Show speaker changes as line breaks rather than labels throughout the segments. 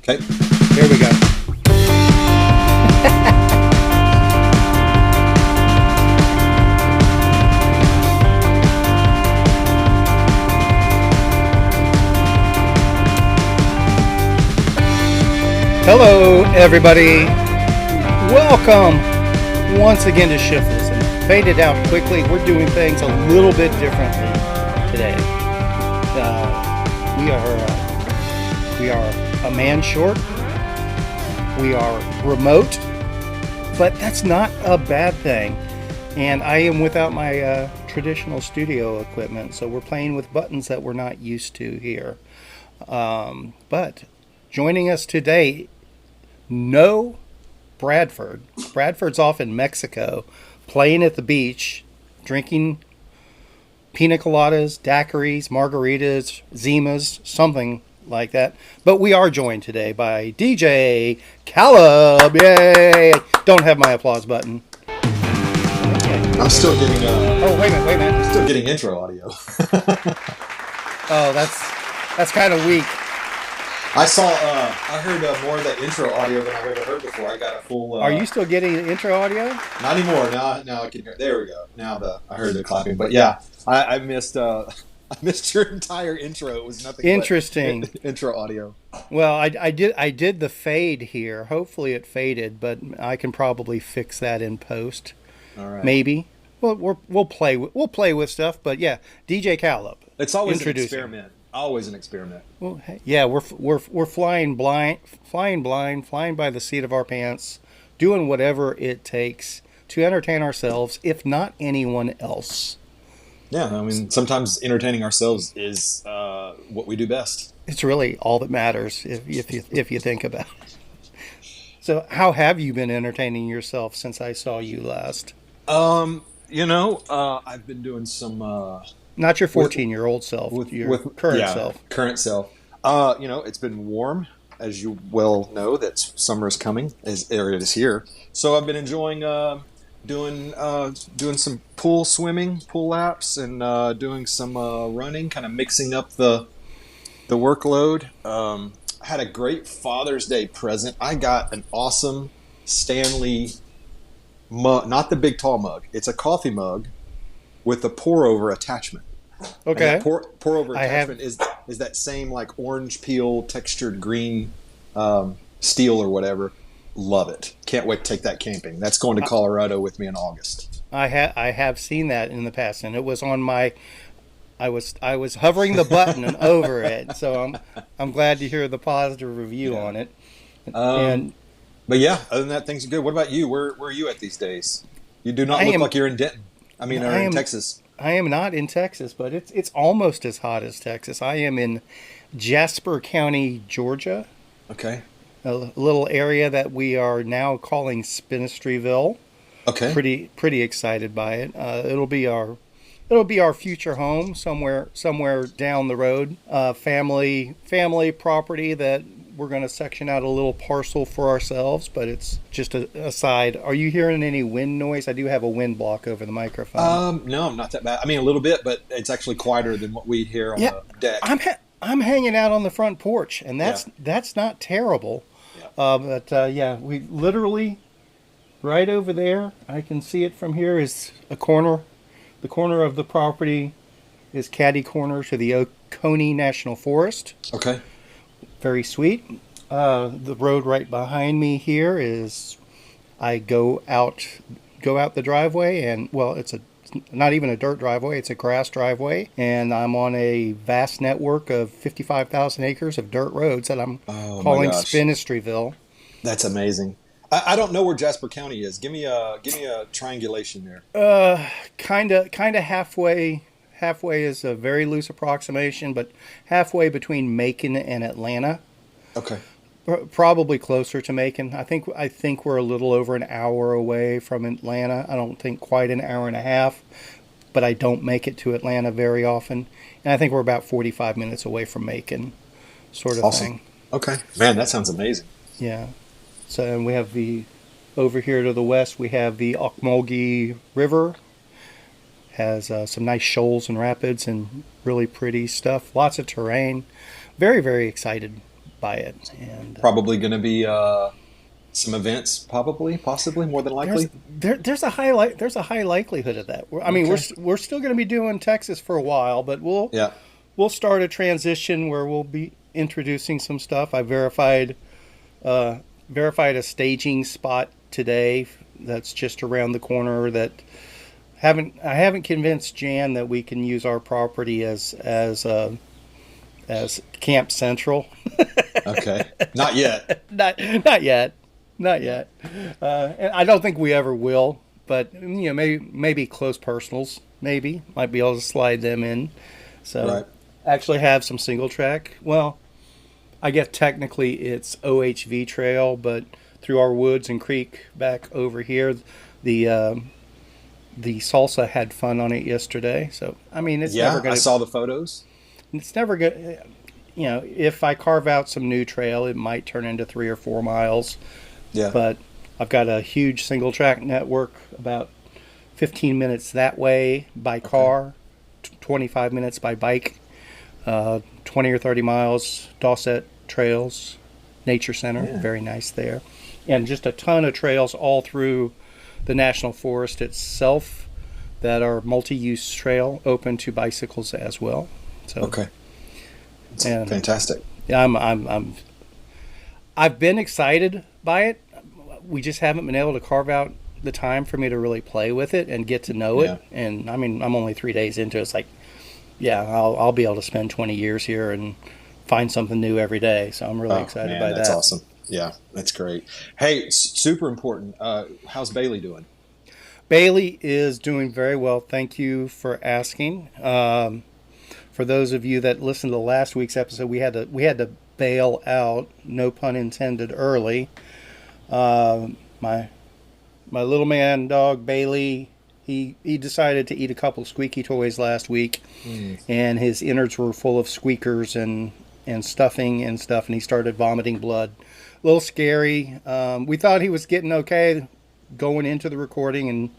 Okay.
Here we go. Hello, everybody. Welcome once again to ShiftLes. And faded out quickly. We're doing things a little bit differently today. We are a man short. We are remote, but that's not a bad thing. And I am without my traditional studio equipment, so we're playing with buttons that we're not used to here. But joining us today, no Bradford. Bradford's off in Mexico, playing at the beach, drinking pina coladas, daiquiris, margaritas, zimas, something like that. But we are joined today by DJ Caleb. Yay! Don't have my applause button.
I'm still getting.
Oh, wait a minute.
I'm still getting intro audio.
Oh, that's kind of weak.
I heard more of that intro audio than I've ever heard before. I got a full.
Are you still getting the intro audio?
Not anymore. Now I can hear. There we go. I heard the clapping. But yeah, I missed. I missed your entire intro. It was nothing.
Interesting.
But intro audio.
Well, I did the fade here. Hopefully it faded, but I can probably fix that in post.
All right.
Maybe. Well, we'll play with stuff, but yeah, DJ Caleb.
It's always an experiment. Always an experiment.
Well, yeah, we're flying blind, flying by the seat of our pants, doing whatever it takes to entertain ourselves, if not anyone else.
Yeah, I mean, sometimes entertaining ourselves is what we do best.
It's really all that matters if you think about it. So, how have you been entertaining yourself since I saw you last?
I've been doing some.
Not your 14-year-old self, your current self.
Current self. It's been warm, as you well know. That summer is coming, as it is here. So I've been enjoying doing some pool swimming, pool laps, and doing some running, kind of mixing up the workload. I had a great Father's Day present. I got an awesome Stanley mug, not the big tall mug. It's a coffee mug with a pour-over attachment.
Okay.
And that pour-over attachment is that same like orange peel textured green steel or whatever. Love it. Can't wait to take that camping. That's going to Colorado with me in August.
I have seen that in the past, and it was on my. I was hovering the button over it, so I'm glad to hear the positive review on it.
But yeah, other than that, things are good. What about you? Where are you at these days? You do not look like you're in Denton. In Texas.
I am not in Texas, but it's almost as hot as Texas. I am in Jasper County, Georgia.
Okay.
A little area that we are now calling Spinistryville.
Okay.
Pretty excited by it. It'll be our future home somewhere down the road. Family property that we're going to section out a little parcel for ourselves, but it's just a side. Are you hearing any wind noise? I do have a wind block over the microphone.
No, not that bad. I mean, a little bit, but it's actually quieter than what we hear on the deck.
I'm hanging out on the front porch, and that's not terrible. Yeah. We literally right over there. I can see it from here. Is a corner. The corner of the property is catty corner to the Oconee National Forest.
Okay.
Very sweet. The road right behind me here is I go out the driveway, and it's not even a dirt driveway, it's a grass driveway, and I'm on a vast network of 55,000 acres of dirt roads that I'm calling Spinistryville.
That's amazing. I don't know where Jasper County is. Give me a triangulation there.
Kind of halfway. Halfway is a very loose approximation, but halfway between Macon and Atlanta.
Okay.
Probably closer to Macon. I think we're a little over an hour away from Atlanta. I don't think quite an hour and a half, but I don't make it to Atlanta very often. And I think we're about 45 minutes away from Macon, sort of thing.
Okay. Man, that sounds amazing.
Yeah. So and we have over here to the west, we have the Oconee River. Has some nice shoals and rapids and really pretty stuff. Lots of terrain. Very, very excited by it. And
Probably going to be some events, possibly, more than likely.
there's a high likelihood of that. I mean,
Okay.
we're still going to be doing Texas for a while, but
Yeah.
we'll start a transition where we'll be introducing some stuff. I verified a staging spot today that's just around the corner that I haven't convinced Jan that we can use our property as Camp Central.
Okay. Not yet.
Not yet. Not yet. And I don't think we ever will, but maybe close personals might be able to slide them in. So
Right.
actually have some single track. Well, I guess technically it's OHV trail, but through our woods and creek back over here, the salsa had fun on it yesterday. So I mean, it's never
Yeah,
gonna.
I saw the photos.
It's never good. If I carve out some new trail, it might turn into 3 or 4 miles.
Yeah.
But I've got a huge single track network, about 15 minutes that way by car, 25 minutes by bike, 20 or 30 miles Dawset Trails, Nature Center,
Yeah.
very nice there. And just a ton of trails all through the National Forest itself that are multi-use trail, open to bicycles as well. So,
Okay. It's
and
fantastic.
yeah, I've been excited by it. We just haven't been able to carve out the time for me to really play with it and get to know
Yeah.
it. And I mean, I'm only 3 days into it. It's like, yeah, I'll be able to spend 20 years here and find something new every day. So I'm really excited
man,
by
that's
that.
awesome. Yeah, that's great. Hey, super important. How's Bailey doing?
Bailey is doing very well. Thank you for asking. For those of you that listened to last week's episode, we had to bail out, no pun intended, early. My little man dog Bailey, he decided to eat a couple of squeaky toys last week, and his innards were full of squeakers and stuffing and stuff, and he started vomiting blood. A little scary. We thought he was getting okay going into the recording,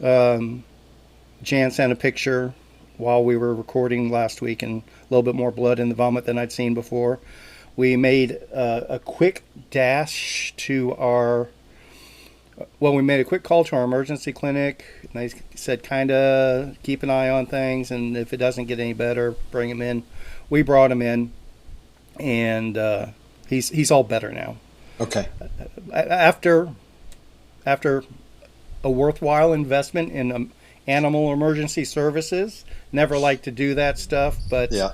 and Jan sent a picture while we were recording last week, and a little bit more blood in the vomit than I'd seen before. We made a quick dash to we made a quick call to our emergency clinic. And they said kind of keep an eye on things, and if it doesn't get any better, bring him in. We brought him in, and he's all better now.
Okay.
After a worthwhile investment in animal emergency services. Never like to do that stuff, but
Yeah.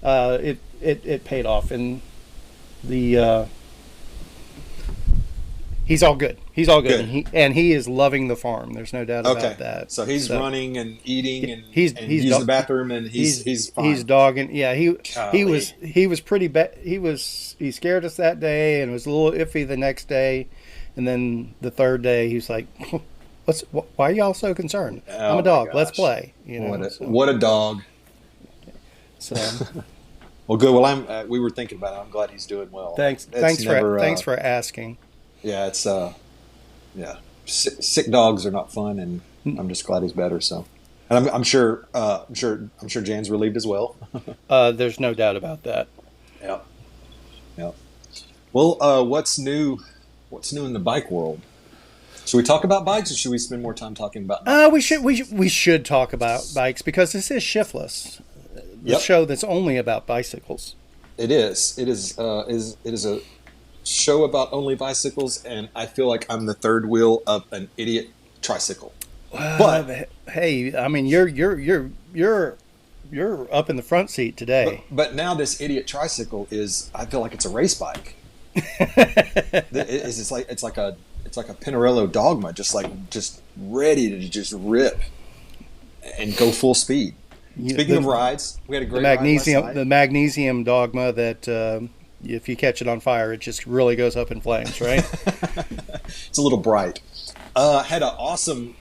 It paid off, and he's all good. He's all good,
Good.
and he is loving the farm. There's no doubt
Okay.
about that.
So he's running and eating and
He's
using the bathroom, and he's fine.
He's dogging. Yeah, he
Golly.
was pretty bad. He scared us that day, and it was a little iffy the next day, and then the third day he was like, why are y'all so concerned?
Oh
I'm a dog.
my
Let's
gosh.
play. You know.
What a dog.
So
Well, good. Well, we were thinking about it. I'm glad he's doing well.
thanks for asking.
Yeah, it's yeah. Sick dogs are not fun, and I'm just glad he's better. So, and I'm sure Jan's relieved as well.
There's no doubt about that.
Yeah. Yeah. Well, what's new? What's new in the bike world? Should we talk about bikes, or should we spend more time talking about bikes?
We should talk about bikes because this is ShiftLess, the
Yep.
show that's only about bicycles.
It is. It is a show about only bicycles, and I feel like I'm the third wheel of an idiot tricycle. But
Hey, I mean you're up in the front seat today.
but now this idiot tricycle is. I feel like it's a race bike. It's like a Pinarello Dogma, just ready to just rip and go full speed. Speaking of rides, we had a great ride last night.
The magnesium Dogma that if you catch it on fire, it just really goes up in flames, right?
It's a little bright. Had an awesome.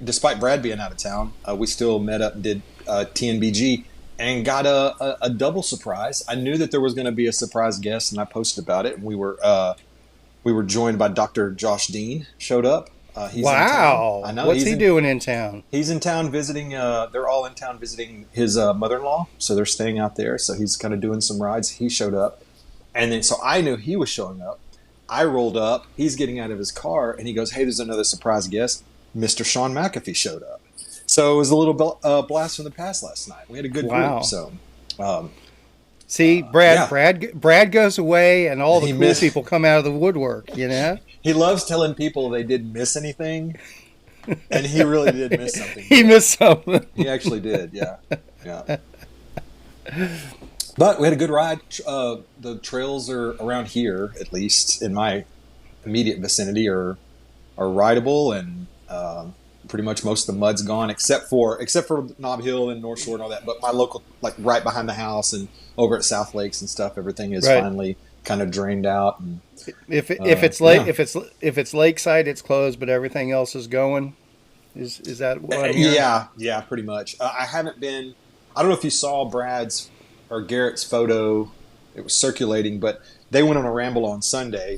Despite Brad being out of town, we still met up and did TNBG and got a double surprise. I knew that there was going to be a surprise guest, and I posted about it. And we were joined by Dr. Josh Dean. Showed up. He's
Wow!
in town. I know.
What's he doing in town?
He's in town visiting. They're all in town visiting his mother-in-law, so they're staying out there. So he's kind of doing some rides. He showed up. And then so I knew he was showing up. I rolled up. He's getting out of his car, and he goes, "Hey, there's another surprise guest. Mr. Shawn McAfee showed up." So it was a little blast from the past last night. We had a good group. So,
see, Brad goes away, and all the cool people come out of the woodwork. You know,
he loves telling people they didn't miss anything, and he really did miss something.
He missed something.
He actually did. Yeah. But we had a good ride. The trails are around here, at least in my immediate vicinity, are rideable, and pretty much most of the mud's gone, except for Nob Hill and North Shore and all that. But my local, like right behind the house and over at South Lakes and stuff, everything is finally kind of drained out. And
if it's lakeside, it's closed, but everything else is going. Is that what I'm hearing?
Yeah, pretty much. I haven't been. I don't know if you saw Brad's or Garrett's photo. It was circulating, but they went on a ramble on Sunday,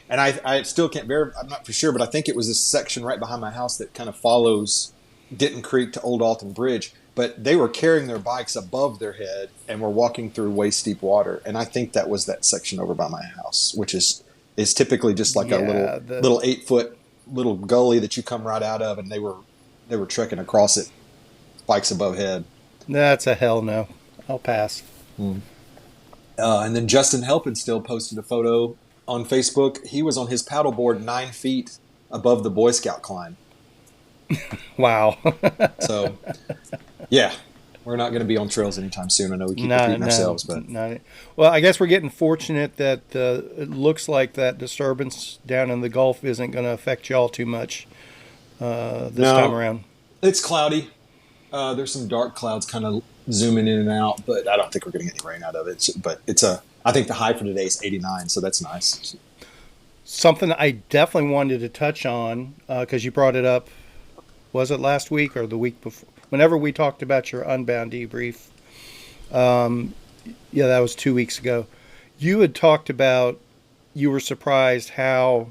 and I still can't verify. I'm not for sure, but I think it was this section right behind my house that kind of follows Denton Creek to Old Alton Bridge. But they were carrying their bikes above their head and were walking through waist deep water, and I think that was that section over by my house, which is typically just like a little 8-foot little gully that you come right out of, and they were trekking across it, bikes above head.
That's a hell no. I'll pass.
And then Justin Helpenstill posted a photo on Facebook. He was on his paddleboard 9 feet above the Boy Scout climb.
Wow.
So, yeah, we're not going to be on trails anytime soon. I know we keep repeating ourselves, but
well, I guess we're getting fortunate that it looks like that disturbance down in the Gulf isn't going to affect y'all too much this time around.
It's cloudy. There's some dark clouds kind of zooming in and out, but I don't think we're going to get any rain out of it. But I think the high for today is 89, so that's nice.
Something I definitely wanted to touch on, because you brought it up, was it last week or the week before? Whenever we talked about your Unbound debrief, that was 2 weeks ago. You had talked about, you were surprised how,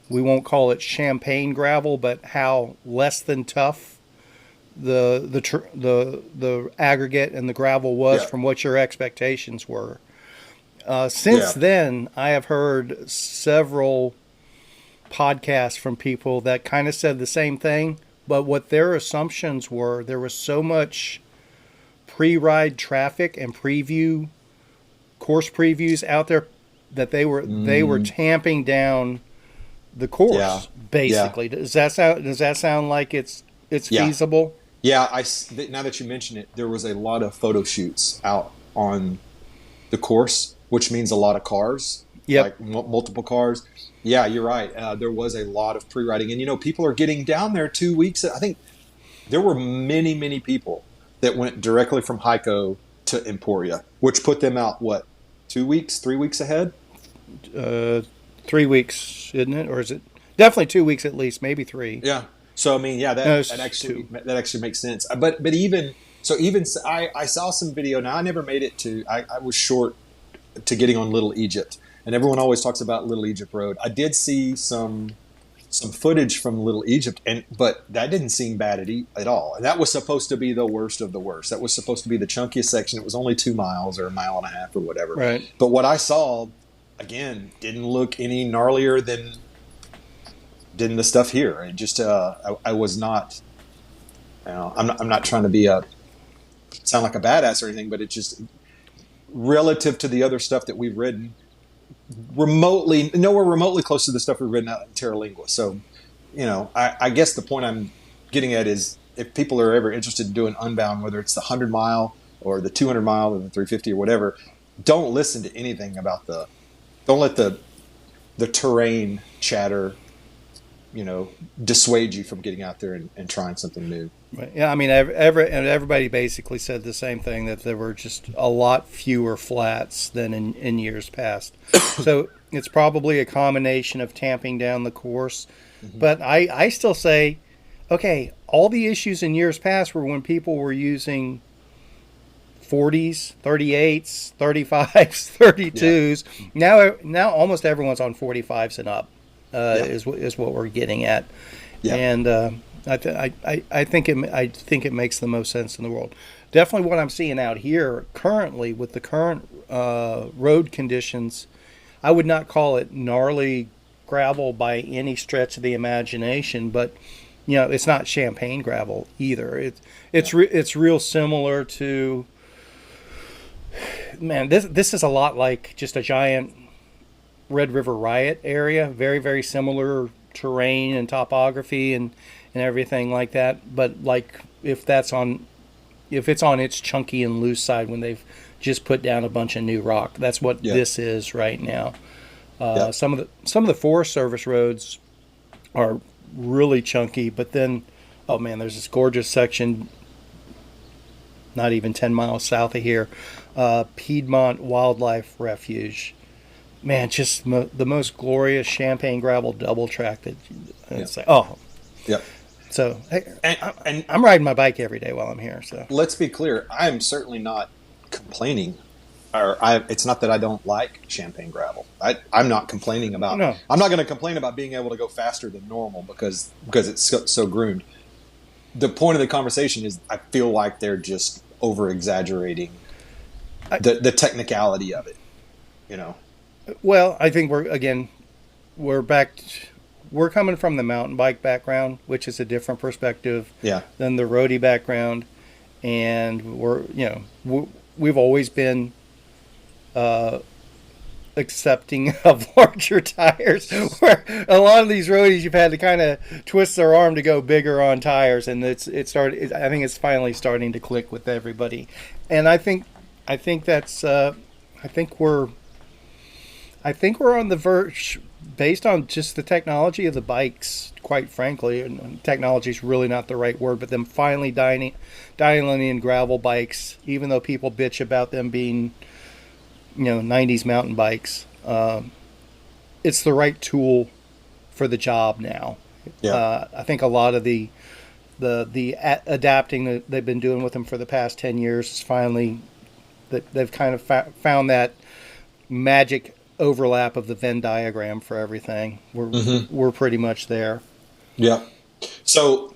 we won't call it champagne gravel, but how less than tough the aggregate and the gravel was from what your expectations were. Since then, I have heard several podcasts from people that kind of said the same thing, but what their assumptions were, there was so much pre-ride traffic and course previews out there that they were tamping down the course basically. Does that sound like it's feasible?
Yeah, now that you mention it, there was a lot of photo shoots out on the course, which means a lot of cars, like multiple cars. Yeah, you're right. There was a lot of pre-riding. And, people are getting down there 2 weeks. I think there were many, many people that went directly from Hyco to Emporia, which put them out, 3 weeks ahead?
3 weeks, isn't it? Or is it definitely 2 weeks at least, maybe 3?
Yeah. So I mean, that actually makes sense. But even I saw some video. Now I never made it to. I was short to getting on Little Egypt, and everyone always talks about Little Egypt Road. I did see some footage from Little Egypt, but that didn't seem bad at all. And that was supposed to be the worst of the worst. That was supposed to be the chunkiest section. It was only 2 miles or a mile and a half or whatever.
Right.
But what I saw, again, didn't look any gnarlier than the stuff here. It just I was not. I'm not trying to sound like a badass or anything, but it's just relative to the other stuff that we've ridden, nowhere remotely close to the stuff we've ridden out in Terra Lingua. So, I guess the point I'm getting at is if people are ever interested in doing Unbound, whether it's the 100 mile or the 200 mile or the 350 or whatever, don't listen to anything don't let the terrain chatter dissuade you from getting out there and trying something new.
Yeah, I mean, everybody basically said the same thing, that there were just a lot fewer flats than in years past. So it's probably a combination of tamping down the course. Mm-hmm. But I still say, okay, all the issues in years past were when people were using 40s, 38s, 35s, 32s. Yeah. Now almost everyone's on 45s and up. Is what we're getting at. Yeah. And I think it makes the most sense in the world. Definitely, what I'm seeing out here currently with the current road conditions, I would not call it gnarly gravel by any stretch of the imagination, but it's not champagne gravel either. It's real similar to, man. This is a lot like just a giant Red River Riot area. Very, very similar terrain and topography and everything like that. But like if it's on its chunky and loose side when they've just put down a bunch of new rock, that's what this is right now. Some of the Forest Service roads are really chunky, but then, oh man, there's this gorgeous section not even 10 miles south of here, Piedmont Wildlife Refuge. Man, just the most glorious champagne gravel double track that it's like, oh.
Yep.
So hey, I'm riding my bike every day while I'm here. So
let's be clear, I'm certainly not complaining. It's not that I don't like champagne gravel. I'm not complaining about. No. I'm not going to complain about being able to go faster than normal because it's so groomed. The point of the conversation is I feel like they're just over exaggerating the technicality of it.
Well, I think we're back. We're coming from the mountain bike background, which is a different perspective than the roadie background, and we've always been accepting of larger tires. Where a lot of these roadies, you've had to kind of twist their arm to go bigger on tires, and it started. I think it's finally starting to click with everybody, and I think that's. I think we're on the verge, based on just the technology of the bikes, quite frankly, and technology is really not the right word, but them finally dialing in gravel bikes, even though people bitch about them being, 90s mountain bikes. It's the right tool for the job now. Yeah. I think a lot of the adapting that they've been doing with them for the past 10 years is finally that they've kind of found that magic overlap of the Venn diagram for everything. We're pretty much there.
Yeah. So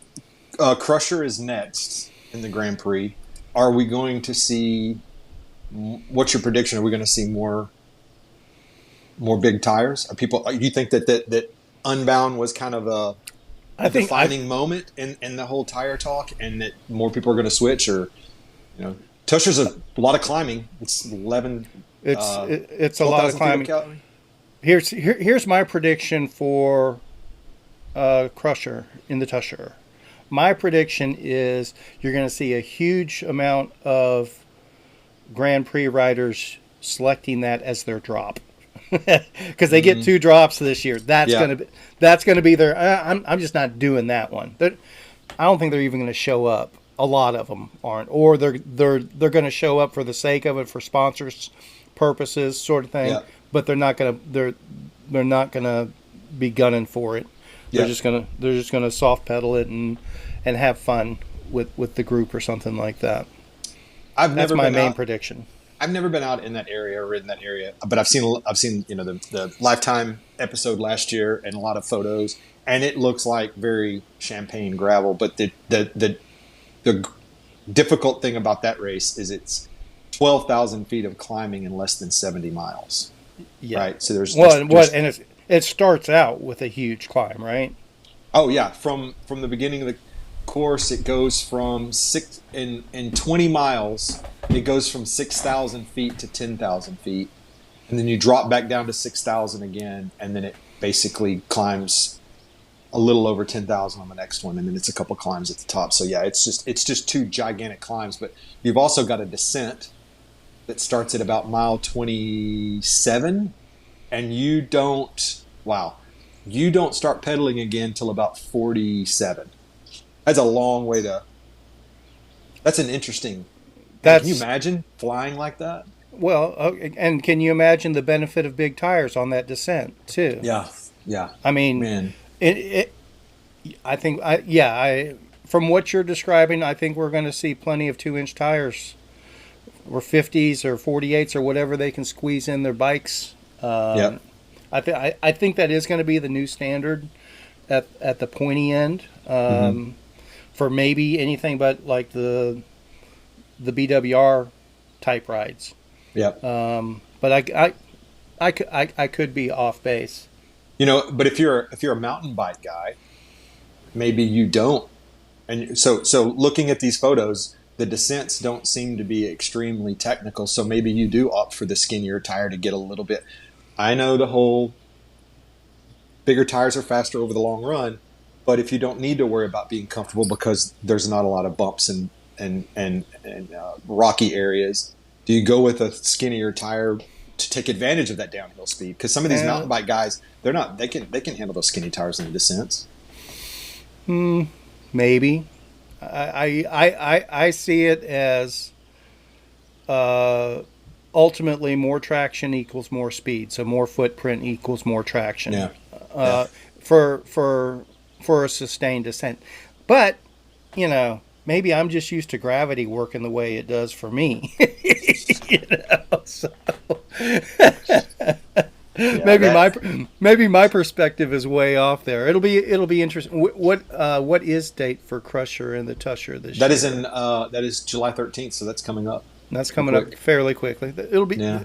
Crusher is next in the Grand Prix. Are we going to see? What's your prediction? Are we going to see more big tires? Do you think that Unbound was kind of a defining moment in the whole tire talk, and that more people are going to switch? Or Tusher's a lot of climbing. It's 11. It's a lot of climbing.
Here's my prediction for Crusher in the Tusher. My prediction is you're going to see a huge amount of Grand Prix riders selecting that as their drop because they get 2 drops this year. That's going to be their. I'm just not doing that one. I don't think they're even going to show up. A lot of them aren't, or they're going to show up for the sake of it, for sponsors purposes, sort of thing. Yeah. But they're not gonna be gunning for it. They're just gonna soft pedal it and have fun with the group or something like that. That's my main prediction.
I've never been out in that area or ridden that area, but I've seen the Lifetime episode last year and a lot of photos, and it looks like very champagne gravel. But the difficult thing about that race is it's 12,000 feet of climbing in less than 70 miles. Yeah. Right. So
it starts out with a huge climb, right?
Oh yeah. From the beginning of the course, it goes from in 20 miles, it goes from 6,000 feet to 10,000 feet. And then you drop back down to 6,000 again. And then it basically climbs a little over 10,000 on the next one, and then it's a couple climbs at the top. So yeah, it's just 2 gigantic climbs. But you've also got a descent that starts at about mile 27, and you don't start pedaling again till about 47. That's a long way to. That's an interesting. Can you imagine flying like that?
Well, and can you imagine the benefit of big tires on that descent too?
Yeah.
I mean,
man.
From what you're describing, I think we're going to see plenty of 2-inch tires, or 50s or 48s or whatever they can squeeze in their bikes. I think that is going to be the new standard at the pointy end.
Mm-hmm.
for maybe anything but like the BWR type rides.
Yep.
But I could be off base.
But if you're a mountain bike guy, maybe you don't. And so looking at these photos, the descents don't seem to be extremely technical. So maybe you do opt for the skinnier tire to get a little bit. I know the whole bigger tires are faster over the long run, but if you don't need to worry about being comfortable because there's not a lot of bumps and rocky areas, do you go with a skinnier tire to take advantage of that downhill speed? Because some of these mountain bike guys, they're not they can handle those skinny tires in the descents.
Maybe. I see it as ultimately more traction equals more speed. So more footprint equals more traction.
Yeah.
Uh, for a sustained descent. But, maybe I'm just used to gravity working the way it does for me. So
Yeah,
maybe my perspective is way off there. It'll be interesting. What is date for Crusher and the Tusher this
that
year?
that is July 13th, so that's coming up.
That's coming up fairly quickly. It'll be.
Yeah.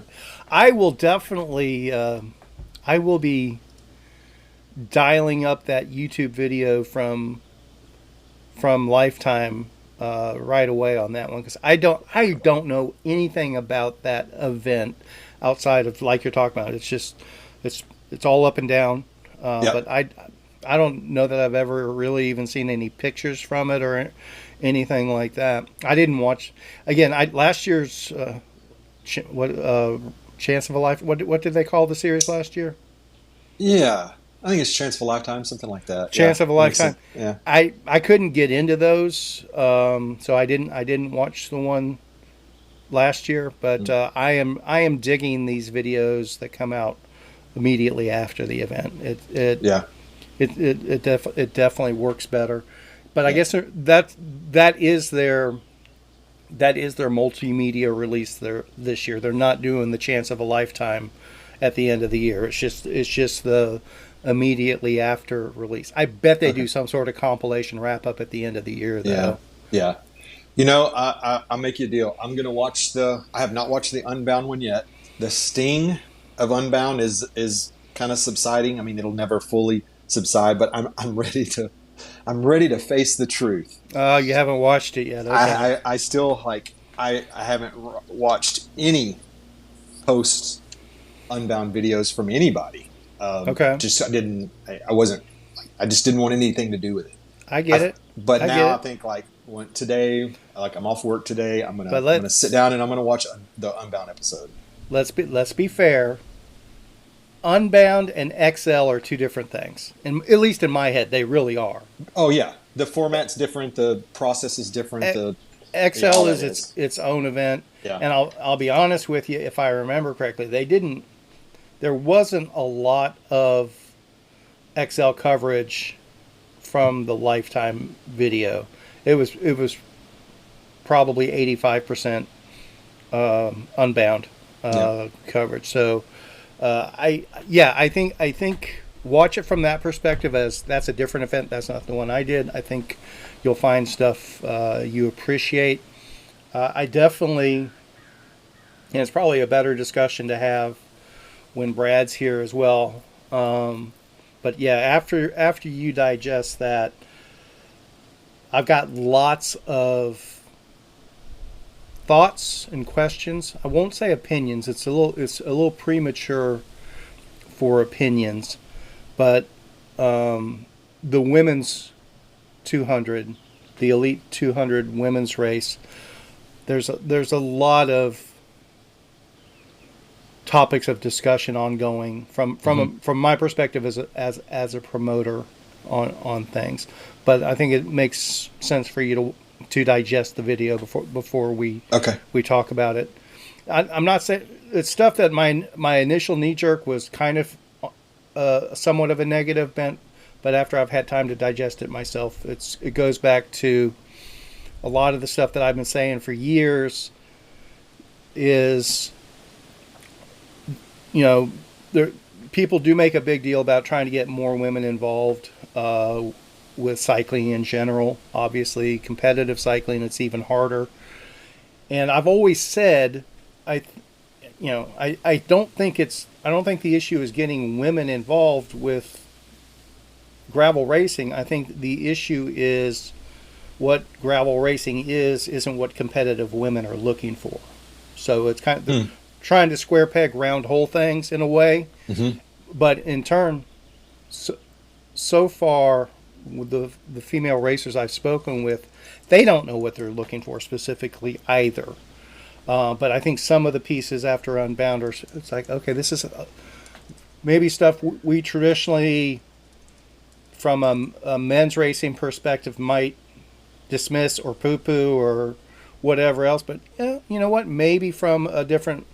I will definitely. I will be dialing up that YouTube video from Lifetime right away on that one, because I don't know anything about that event outside of, like you're talking about. It's just it's all up and down.
Yep.
But I don't know that I've ever really even seen any pictures from it or anything like that. I didn't watch again. Last year's Chance of a Life. What did they call the series last year?
Yeah. I think it's Chance of a Lifetime, something like that.
Chance of a Lifetime.
Yeah.
I couldn't get into those, so I didn't watch the one last year. But I am digging these videos that come out immediately after the event. It definitely works better. But I guess that is their multimedia release this year. They're not doing the Chance of a Lifetime at the end of the year. It's just the immediately after release. I bet they do some sort of compilation wrap up at the end of the year, though.
Yeah. I'll make you a deal. I'm gonna watch I have not watched the Unbound one yet. The sting of Unbound is kind of subsiding. I mean, it'll never fully subside, but I'm ready to face the truth.
You haven't watched it yet. Okay.
I still I haven't watched any post Unbound videos from anybody.
Okay.
I just didn't want anything to do with it.
I get it.
But now I think today, I'm off work today. I'm gonna sit down and I'm gonna watch the Unbound episode.
Let's be fair. Unbound and XL are two different things, and at least in my head, they really are.
Oh yeah, the format's different. The process is different.
XL is its own event.
Yeah.
And I'll be honest with you, if I remember correctly, there wasn't a lot of XL coverage from the Lifetime video. It was probably 85% Unbound coverage. So I think watch it from that perspective, as that's a different event. That's not the one I did. I think you'll find stuff you appreciate. I definitely, and it's probably a better discussion to have when Brad's here as well. But yeah, after you digest that, I've got lots of thoughts and questions. I won't say opinions. It's a little premature for opinions, but the women's 200, the Elite 200 women's race, there's a lot of topics of discussion ongoing from my perspective as a promoter on things. But I think it makes sense for you to digest the video before we talk about it. I'm not saying it's stuff that my initial knee jerk was kind of somewhat of a negative bent, but after I've had time to digest it myself, it goes back to a lot of the stuff that I've been saying for years. Is, people do make a big deal about trying to get more women involved with cycling in general. Obviously, competitive cycling, it's even harder. And I've always said, I, I don't think the issue is getting women involved with gravel racing. I think the issue is what gravel racing isn't what competitive women are looking for. So it's kind of trying to square peg round hole things in a way.
Mm-hmm.
But in turn, so far with the female racers I've spoken with, they don't know what they're looking for specifically either. But I think some of the pieces after Unbound are, it's like, okay, this is maybe stuff we traditionally, from a men's racing perspective, might dismiss or poo-poo or whatever else. But you know what? Maybe from a different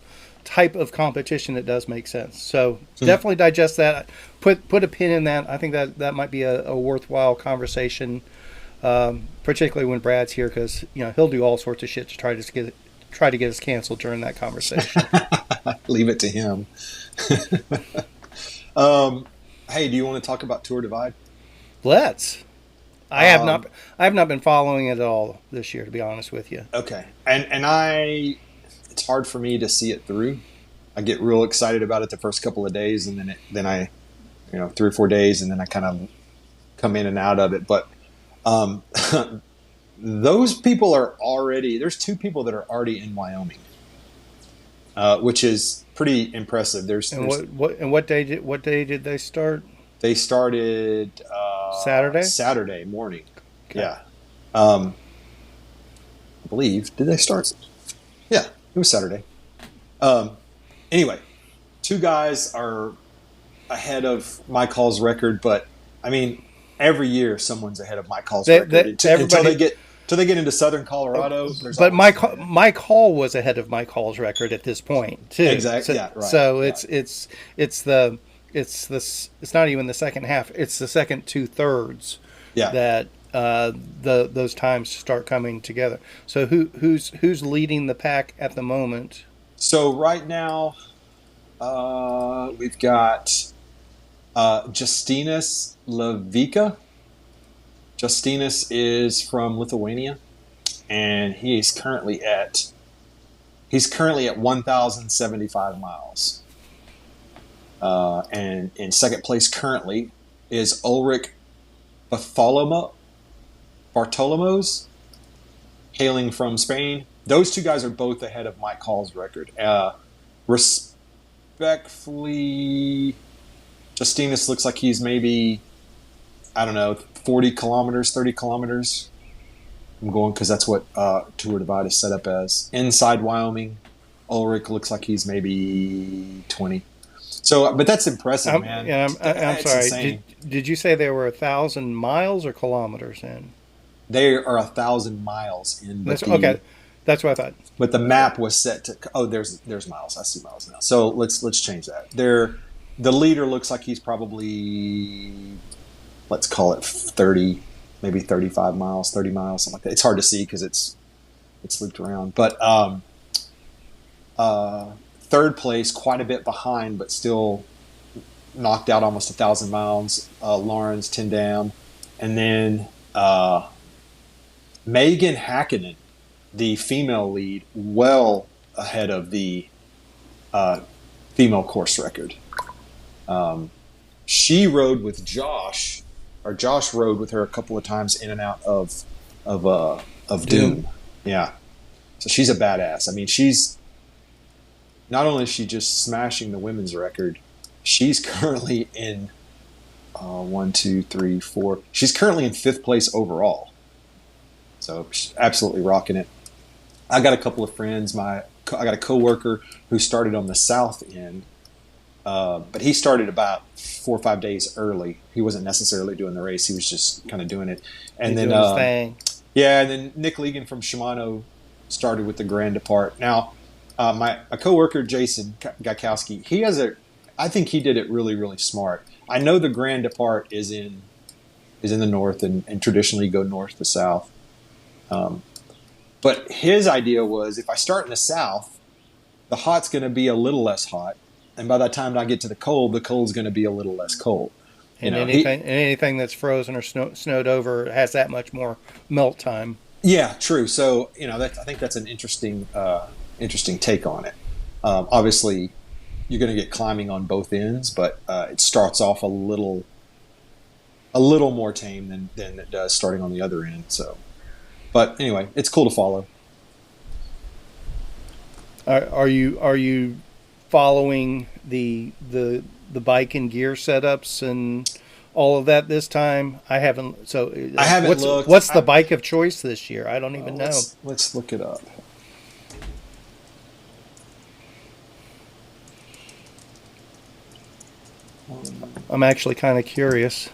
type of competition, it does make sense. So definitely digest that. Put a pin in that. I think that might be a worthwhile conversation, particularly when Brad's here, because he'll do all sorts of shit to try to get us canceled during that conversation.
Leave it to him. Hey, do you want to talk about Tour Divide?
Let's. I have not been following it at all this year, to be honest with you.
Okay, and it's hard for me to see it through. I get real excited about it the first couple of days, and then I 3 or 4 days, and then I kind of come in and out of it. But those people are already. There's 2 people that are already in Wyoming, which is pretty impressive.
What day did they start?
They started Saturday morning. Okay. Yeah. I believe. Did they start? Yeah, it was Saturday. Anyway, 2 guys are ahead of Mike Hall's record, but I mean, every year someone's ahead of Mike Hall's record until they get into southern Colorado.
But Mike Hall was ahead of Mike Hall's record at this point too.
Exactly.
So,
yeah. Right.
So it's not even the second half. It's the second 2/3 that those times start coming together. So who's leading the pack at the moment?
So right now, we've got Justinas Levica. Justinas is from Lithuania, and he's currently at 1,075 miles. And in second place currently is Ulrich Bartolomos, hailing from Spain. Those 2 guys are both ahead of Mike Hall's record. Respectfully, Justinas looks like he's maybe, 40 kilometers, 30 kilometers. I'm going because that's what Tour Divide is set up as. Inside Wyoming, Ulrich looks like he's maybe 20. So, but that's impressive, man.
I'm sorry. Did you say there were 1,000 miles or kilometers in?
They are 1,000 miles in.
Okay, that's what I thought.
But the map was set to. Oh, there's miles. I see miles now. So let's change that. The leader looks like he's probably, let's call it 30, maybe 35 miles, 30 miles, something like that. It's hard to see because it's looped around. But third place, quite a bit behind, but still knocked out almost 1,000 miles. Lawrence Tindam, and then Megan Hakkinen, the female lead, well ahead of the female course record. She rode with Josh, or Josh rode with her a couple of times in and out of Doom. Yeah, so she's a badass. I mean, she's not only is she just smashing the women's record, she's currently in 1, 2, 3, 4. She's currently in 5th place overall. So she's absolutely rocking it. I got a couple of friends. I got a coworker who started on the south end, but he started about 4 or 5 days early. He wasn't necessarily doing the race; he was just kind of doing it. And then, and then Nick Legan from Shimano started with the Grand Depart. Now, my coworker Jason Gakowski, I think he did it really, really smart. I know the Grand Depart is in the north, and traditionally go north to south. But his idea was, if I start in the south, the hot's going to be a little less hot, and by the time I get to the cold's going to be a little less cold.
And
know,
anything that's frozen or snowed over has that much more melt time.
Yeah, true. So I think that's an interesting take on it. Obviously, you're going to get climbing on both ends, but it starts off a little more tame than it does starting on the other end. So, but anyway, it's cool to follow.
Are you following the bike and gear setups and all of that this time? I haven't. So
I haven't looked.
What's the bike of choice this year? I don't even know.
Let's look it up.
I'm actually kind of curious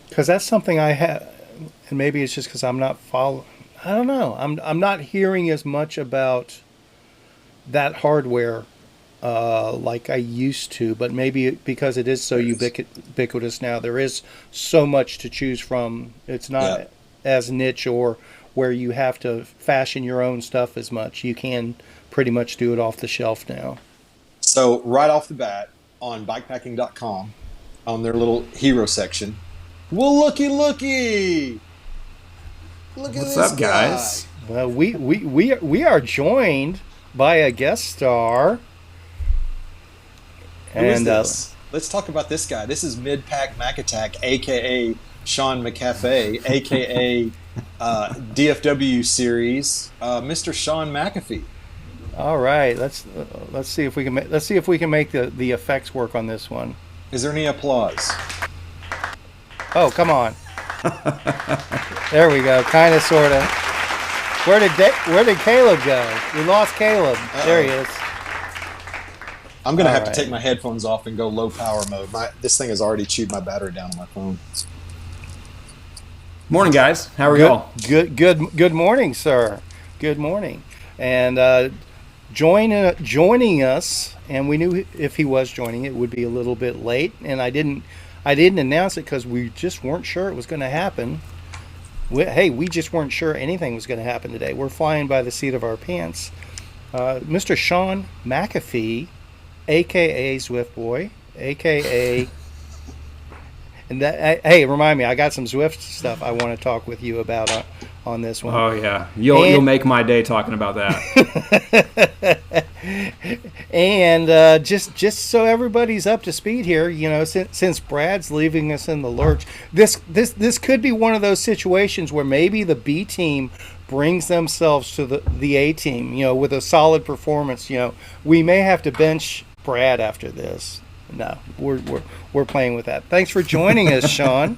because that's something I have, and maybe it's just because I'm not following. I don't know. I'm not hearing as much about that hardware like I used to, but maybe because it is so ubiquitous now, there is so much to choose from. It's not as niche or where you have to fashion your own stuff as much. You can pretty much do it off the shelf now.
So right off the bat on bikepacking.com, on their little hero section, well, looky! Look at
What's
this
up,
guy.
guys?
Well, we are joined by a guest star.
Who is this? Let's talk about this guy. This is Mid-Pack Mac Attack, a.k.a. Shawn McAfee, a.k.a. DFW series, Mr. Shawn McAfee.
All right, let's see if we can make the effects work on this one.
Is there any applause?
Oh, come on. There we go. Kind of, sort of. Where did Caleb go? We lost Caleb. Uh-oh. There he is.
I'm going to have to take my headphones off and go low power mode. This thing has already chewed my battery down on my phone.
Morning, guys. How are y'all?
Good morning, sir. Good morning. And joining us, and we knew if he was joining it would be a little bit late, and I didn't announce it because we just weren't sure it was going to happen. We just weren't sure anything was going to happen today. We're flying by the seat of our pants. Mr. Shawn McAfee, a.k.a. Zwift Boy, a.k.a. And hey, remind me, I got some Zwift stuff I want to talk with you about on this one.
Oh yeah, you'll make my day talking about that.
And just so everybody's up to speed here, since Brad's leaving us in the lurch, this could be one of those situations where maybe the B team brings themselves to the A team, with a solid performance. We may have to bench Brad after this. No, we're playing with that. Thanks for joining us, Shawn.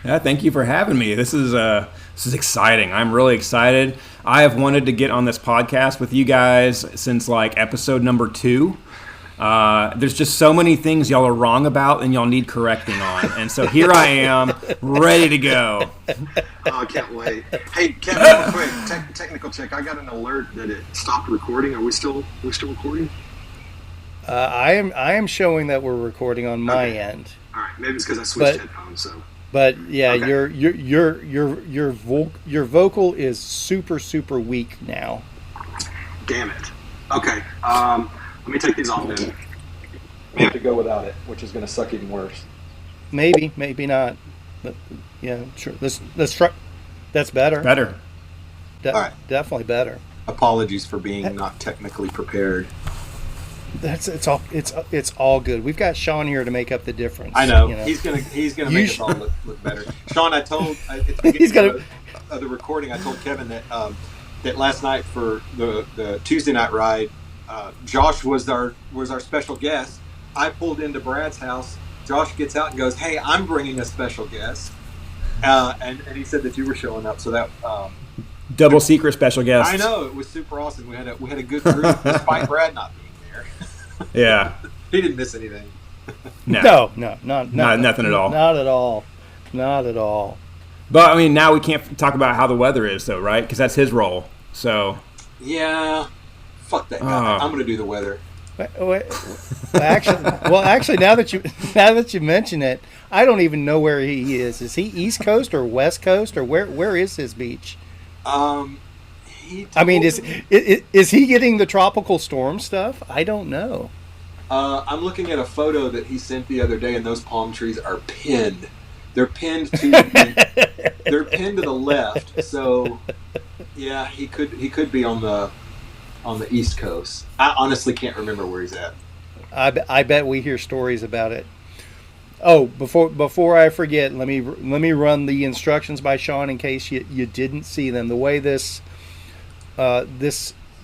Yeah, thank you for having me. This is exciting. I'm really excited. I have wanted to get on this podcast with you guys since episode number 2. There's just so many things y'all are wrong about and y'all need correcting on. And so here I am, ready to go.
Oh, I can't wait. Hey, Kevin, real quick, technical check. I got an alert that it stopped recording. Are we still recording?
I am showing that we're recording on my end.
All right, maybe it's because I switched headphones. So.
But yeah, okay. your vocal is super weak now.
Damn it. Okay, let me take these off then. We have to go without it, which is going to suck even worse.
Maybe not. But yeah, sure. Let's try. That's better.
Better.
All right.
Definitely better.
Apologies for being not technically prepared.
It's all good. We've got Shawn here to make up the difference.
I know. He's gonna make us all look better. Shawn, at the beginning of the recording, I told Kevin that last night for the Tuesday night ride, Josh was our special guest. I pulled into Brad's house. Josh gets out and goes, "Hey, I'm bringing a special guest," and he said that you were showing up. So that
double secret special guest.
I know, it was super awesome. We had a good group despite Brad not being there.
Yeah,
he didn't miss anything.
No,
nothing
at all.
Not at all.
But I mean, now we can't talk about how the weather is, though, right? Because that's his role. So
yeah, fuck that guy. I'm gonna do the weather.
Actually, now that you mention it, I don't even know where he is. Is he East Coast or West Coast or where is his beach?
Is
he getting the tropical storm stuff? I don't know.
I'm looking at a photo that he sent the other day, and those palm trees are pinned. They're pinned to they're pinned to the left. So yeah, he could be on the East Coast. I honestly can't remember where he's at.
I bet we hear stories about it. Oh, before I forget, let me run the instructions by Shawn in case you didn't see them. The way this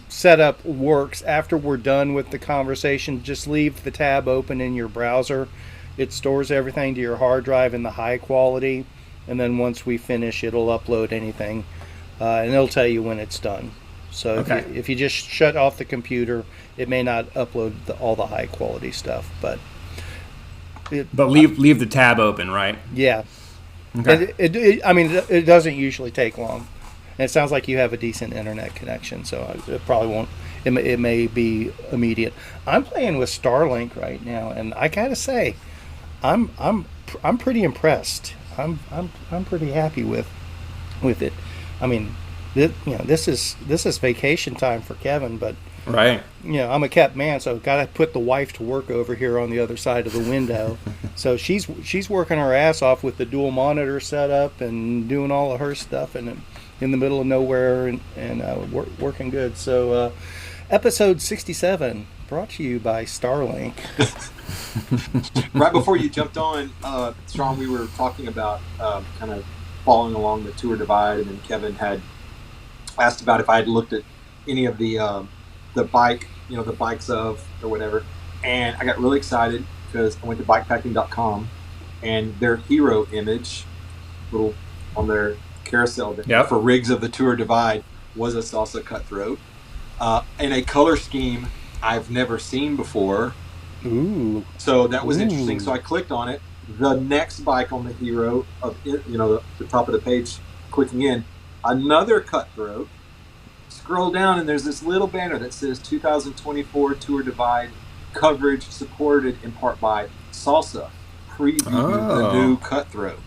setup works, after we're done with the conversation, just leave the tab open in your browser. It stores everything to your hard drive in the high quality, and then once we finish, it'll upload anything, and it'll tell you when it's done. So
Okay.
if you just shut off the computer, it may not upload all the high quality stuff, but
leave the tab open, right?
yeah.
Okay.
I mean, it doesn't usually take long. And it sounds like you have a decent internet connection, so it probably won't. It may be immediate. I'm playing with Starlink right now, and I gotta say, I'm pretty impressed. I'm pretty happy with it. I mean, this is vacation time for Kevin, but
Right.
I'm a kept man, so got to put the wife to work over here on the other side of the window. So she's working her ass off with the dual monitor setup and doing all of her stuff, and in the middle of nowhere, and working good. So episode 67 brought to you by Starlink.
Right before you jumped on, Shawn, we were talking about kind of following along the Tour Divide, and then Kevin had asked about if I had looked at any of the bike, the bikes of or whatever, and I got really excited because I went to bikepacking.com, and their hero image, little on their carousel there, for rigs of the Tour Divide, was a Salsa Cutthroat, in a color scheme I've never seen before.
Ooh.
So that was interesting. So I clicked on it. The next bike on the hero of the top of the page, clicking in, another Cutthroat. Scroll down and there's this little banner that says 2024 Tour Divide coverage supported in part by Salsa. Preview the new Cutthroat.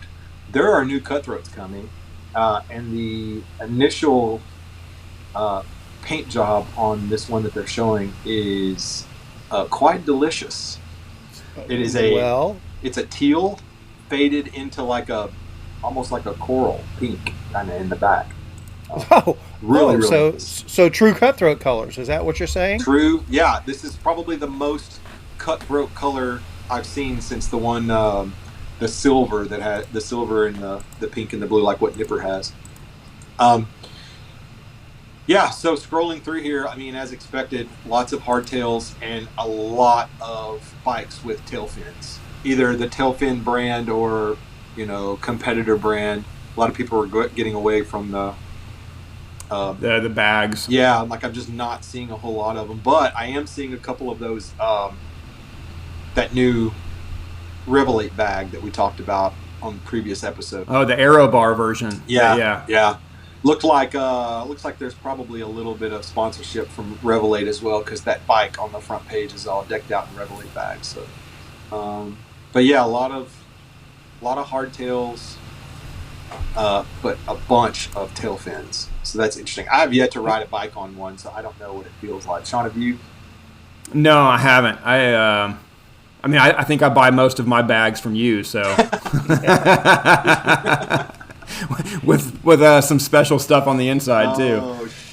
There are new Cutthroats coming, and the initial paint job on this one that they're showing is quite delicious. It is it's a teal faded into almost like a coral pink kind of in the back. Really nice.
So true Cutthroat colors. Is that what you're saying?
True. Yeah, this is probably the most cutthroat color I've seen since the one, the silver that had the silver and the pink and the blue, like what Nipper has. Yeah. So scrolling through here, I mean, as expected, lots of hardtails and a lot of bikes with tail fins. Either the tail fin brand or competitor brand. A lot of people are getting away from the
bags.
Yeah, I'm just not seeing a whole lot of them, but I am seeing a couple of those. That new Revelate bag that we talked about on the previous episode.
Oh, the Aero Bar version.
Yeah. Looks like there's probably a little bit of sponsorship from Revelate as well, because that bike on the front page is all decked out in Revelate bags. So, but yeah, a lot of hardtails, but a bunch of tail fins. So that's interesting. I have yet to ride a bike on one, so I don't know what it feels like. Shawn, have you?
No, I haven't. I think I buy most of my bags from you, so with some special stuff on the inside too.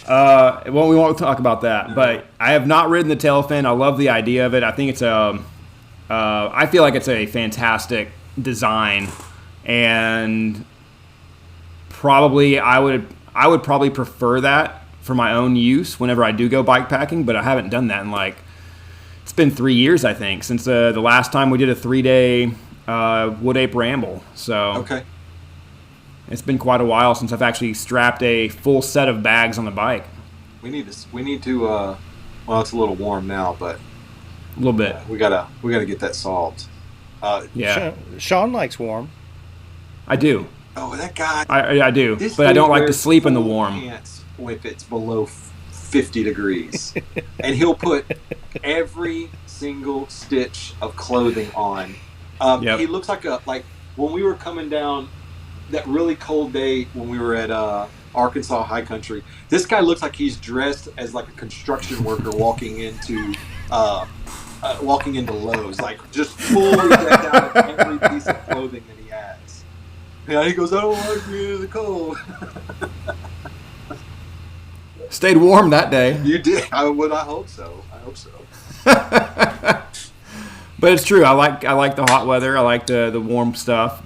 Well, we won't talk about that, but I have not ridden the tail fin. I love the idea of it. I think it's I feel like it's a fantastic design, and probably I would probably prefer that for my own use whenever I do go bike packing, but I haven't done that in it's been 3 years, I think, since the last time we did a 3-day Wood Ape Ramble. So
okay.
It's been quite a while since I've actually strapped a full set of bags on the bike.
We need to well, it's a little warm now, but
a little bit.
We gotta get that solved.
Yeah.
Shawn likes warm.
I do.
Oh, that guy.
I do, but I don't like to sleep in the warm.
Pants if it's below 50 degrees, and he'll put every single stitch of clothing on.
Yep.
He looks like when we were coming down that really cold day when we were at Arkansas High Country. This guy looks like he's dressed as like a construction worker walking into walking into Lowe's, like just fully decked out of every piece of clothing that he has. Yeah, he goes, I don't like being in the cold.
Stayed warm that day.
You did. I hope so. I hope so.
But it's true. I like the hot weather. I like the warm stuff.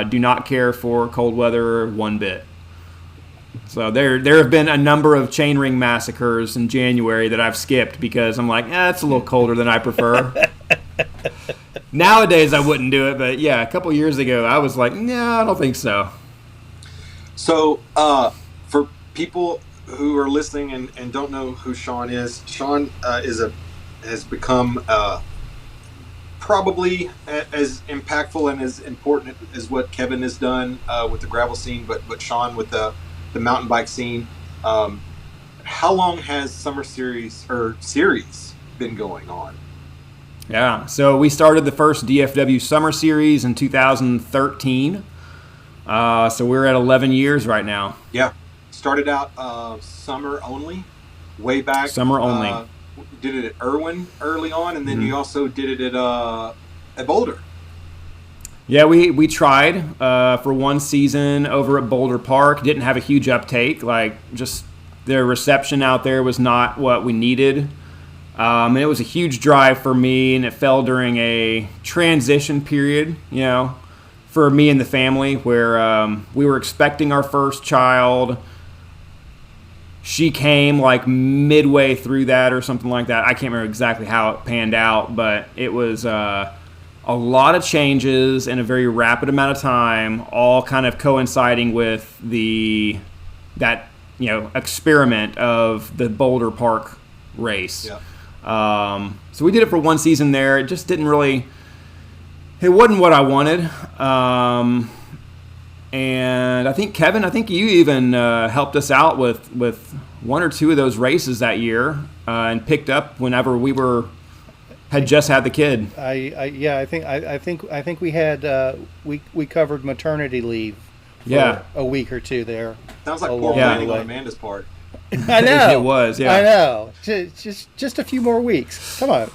Do not care for cold weather one bit. So there have been a number of chainring massacres in January that I've skipped because I'm like, it's a little colder than I prefer. Nowadays I wouldn't do it, but yeah, a couple years ago I was like, no, I don't think so.
So for people who are listening and don't know who Shawn is has become probably as impactful and as important as what Kevin has done with the gravel scene, but Shawn with the mountain bike scene. How long has Summer Series been going on?
Yeah, so we started the first DFW Summer Series in 2013. So we're at 11 years right now.
Yeah, started out summer only, way back.
Summer only.
Did it at Irwin early on, and then you also did it at Boulder.
Yeah, we tried for one season over at Boulder Park. Didn't have a huge uptake. Like, just their reception out there was not what we needed. And it was a huge drive for me, and it fell during a transition period, for me and the family, where we were expecting our first child. She came like midway through that or something like that. I can't remember exactly how it panned out, but it was a lot of changes in a very rapid amount of time, all kind of coinciding with that experiment of the Boulder Park race.
Yeah.
So we did it for one season there. It just didn't really. It wasn't what I wanted. And I think, Kevin, you even helped us out with one or two of those races that year and picked up whenever had just had the kid.
I think we had we covered maternity leave for a week or two there.
Sounds like poor planning on Amanda's part.
I know.
It was, yeah.
I know. Just a few more weeks. Come on.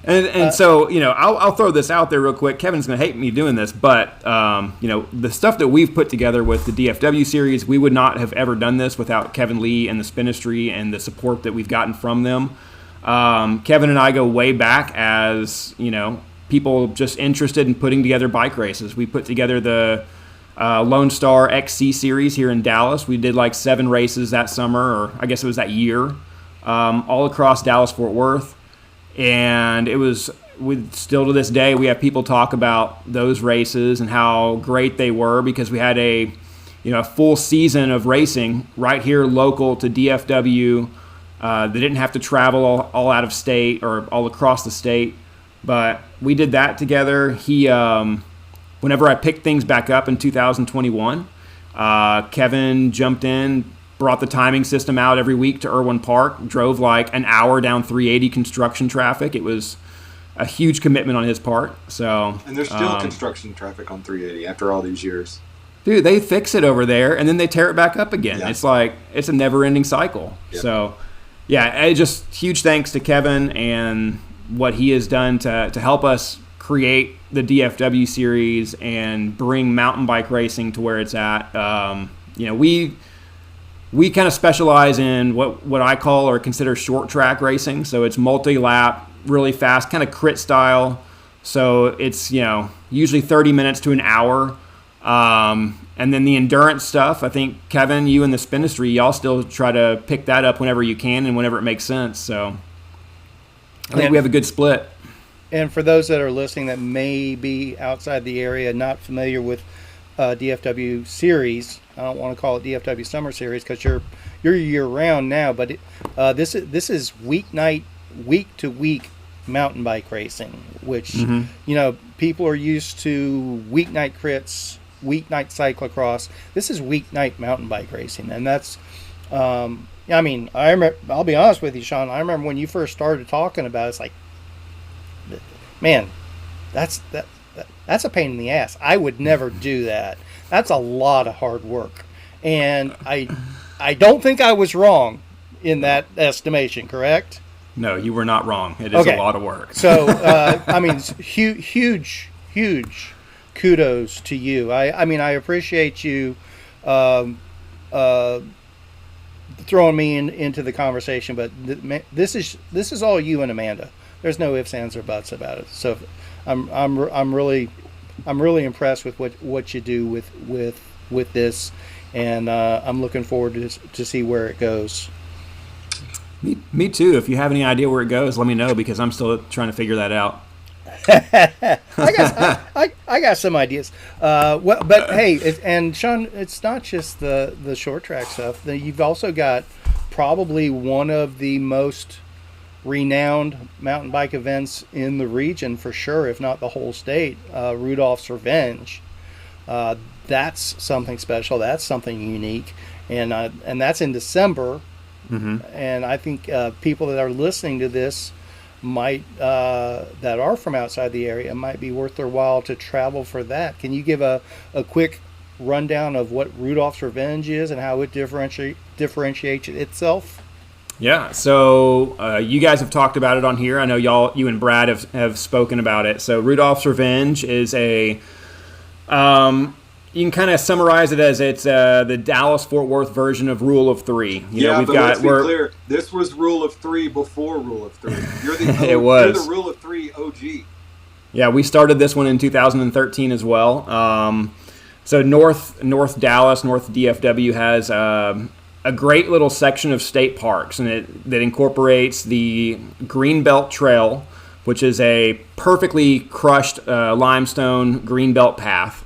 And so, I'll throw this out there real quick. Kevin's going to hate me doing this, but, the stuff that we've put together with the DFW series, we would not have ever done this without Kevin Lee and the Spinistry and the support that we've gotten from them. Kevin and I go way back as, people just interested in putting together bike races. We put together the Lone Star XC series here in Dallas. We did like 7 races that summer, or I guess it was that year, all across Dallas-Fort Worth. And it was, still to this day, we have people talk about those races and how great they were because we had a full season of racing right here local to DFW. They didn't have to travel all out of state or all across the state. But we did that together. Whenever I picked things back up in 2021, Kevin jumped in, brought the timing system out every week to Irwin Park, drove like an hour down 380 construction traffic. It was a huge commitment on his part. So,
and there's still construction traffic on 380 after all these years.
Dude, they fix it over there and then they tear it back up again.
Yeah.
It's like, it's a never-ending cycle. Yep. So, yeah, just huge thanks to Kevin and what he has done to help us create the DFW series and bring mountain bike racing to where it's at. We kind of specialize in what I call or consider short track racing. So it's multi-lap, really fast, kind of crit style. So it's, usually 30 minutes to an hour. And then the endurance stuff, I think, Kevin, you and the Spinistry, y'all still try to pick that up whenever you can and whenever it makes sense. So I think we have a good split.
And for those that are listening that may be outside the area, not familiar with DFW series, I don't want to call it DFW Summer Series because you're year round now, but this is weeknight, week to week mountain bike racing, which people are used to weeknight crits, weeknight cyclocross. This is weeknight mountain bike racing, and that's I remember. I'll be honest with you, Shawn. I remember when you first started talking about it, it's like, man, that's a pain in the ass. I would never do that. That's a lot of hard work. And I don't think I was wrong in that estimation, correct?
No, you were not wrong. It is a lot of work.
So, I mean, huge kudos to you. I mean, I appreciate you throwing me into the conversation, but this is all you and Amanda. There's no ifs, ands, or buts about it. So, I'm really impressed with what you do with this, and I'm looking forward to see where it goes.
Me too. If you have any idea where it goes, let me know, because I'm still trying to figure that out.
I got some ideas. But hey, and Shawn, it's not just the short track stuff. You've also got probably one of the most renowned mountain bike events in the region, for sure, if not the whole state. Rudolph's Revenge. That's something special. That's something unique, and that's in December. Mm-hmm. And I think people that are listening to this might that are from outside the area, might be worth their while to travel for that. Can you give a quick rundown of what Rudolph's Revenge is and how it differentiates itself?
Yeah, so you guys have talked about it on here. I know you and Brad have spoken about it. So Rudolph's Revenge is a you can kind of summarize it as it's the Dallas-Fort Worth version of Rule of Three.
Let's be clear. This was Rule of Three before Rule of Three. You're the
It was.
You're the Rule of Three OG.
Yeah, we started this one in 2013 as well. So North Dallas, North DFW has a great little section of state parks, and that incorporates the Greenbelt Trail, which is a perfectly crushed limestone greenbelt path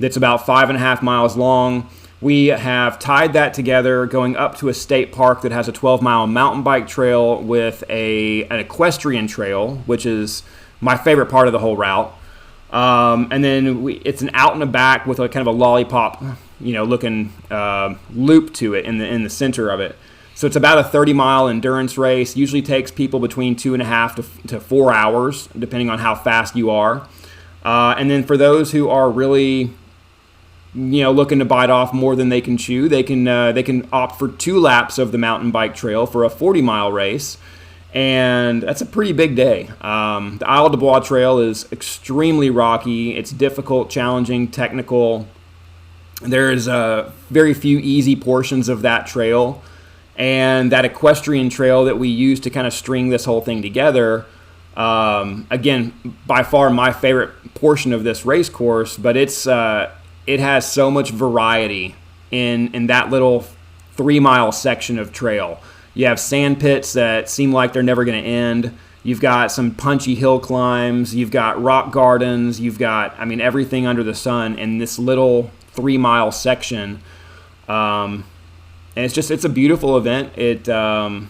that's about 5.5 miles long. We have tied that together going up to a state park that has a 12-mile mountain bike trail with an equestrian trail, which is my favorite part of the whole route. And then it's an out and a back with a kind of a lollipop, looking loop to it in the center of it. So it's about a 30-mile endurance race. Usually takes people between 2.5 to 4 hours, depending on how fast you are. And then for those who are really looking to bite off more than they can chew, they can opt for 2 laps of the mountain bike trail for a 40-mile race, and that's a pretty big day. The Isle de Bois Trail is extremely rocky. It's difficult, challenging, technical. There's very few easy portions of that trail, and that equestrian trail that we use to kind of string this whole thing together. Again, by far my favorite portion of this race course, but it has so much variety in that little 3-mile section of trail. You have sand pits that seem like they're never going to end. You've got some punchy hill climbs. You've got rock gardens. You've got, everything under the sun in this little 3-mile section. And it's a beautiful event. It'll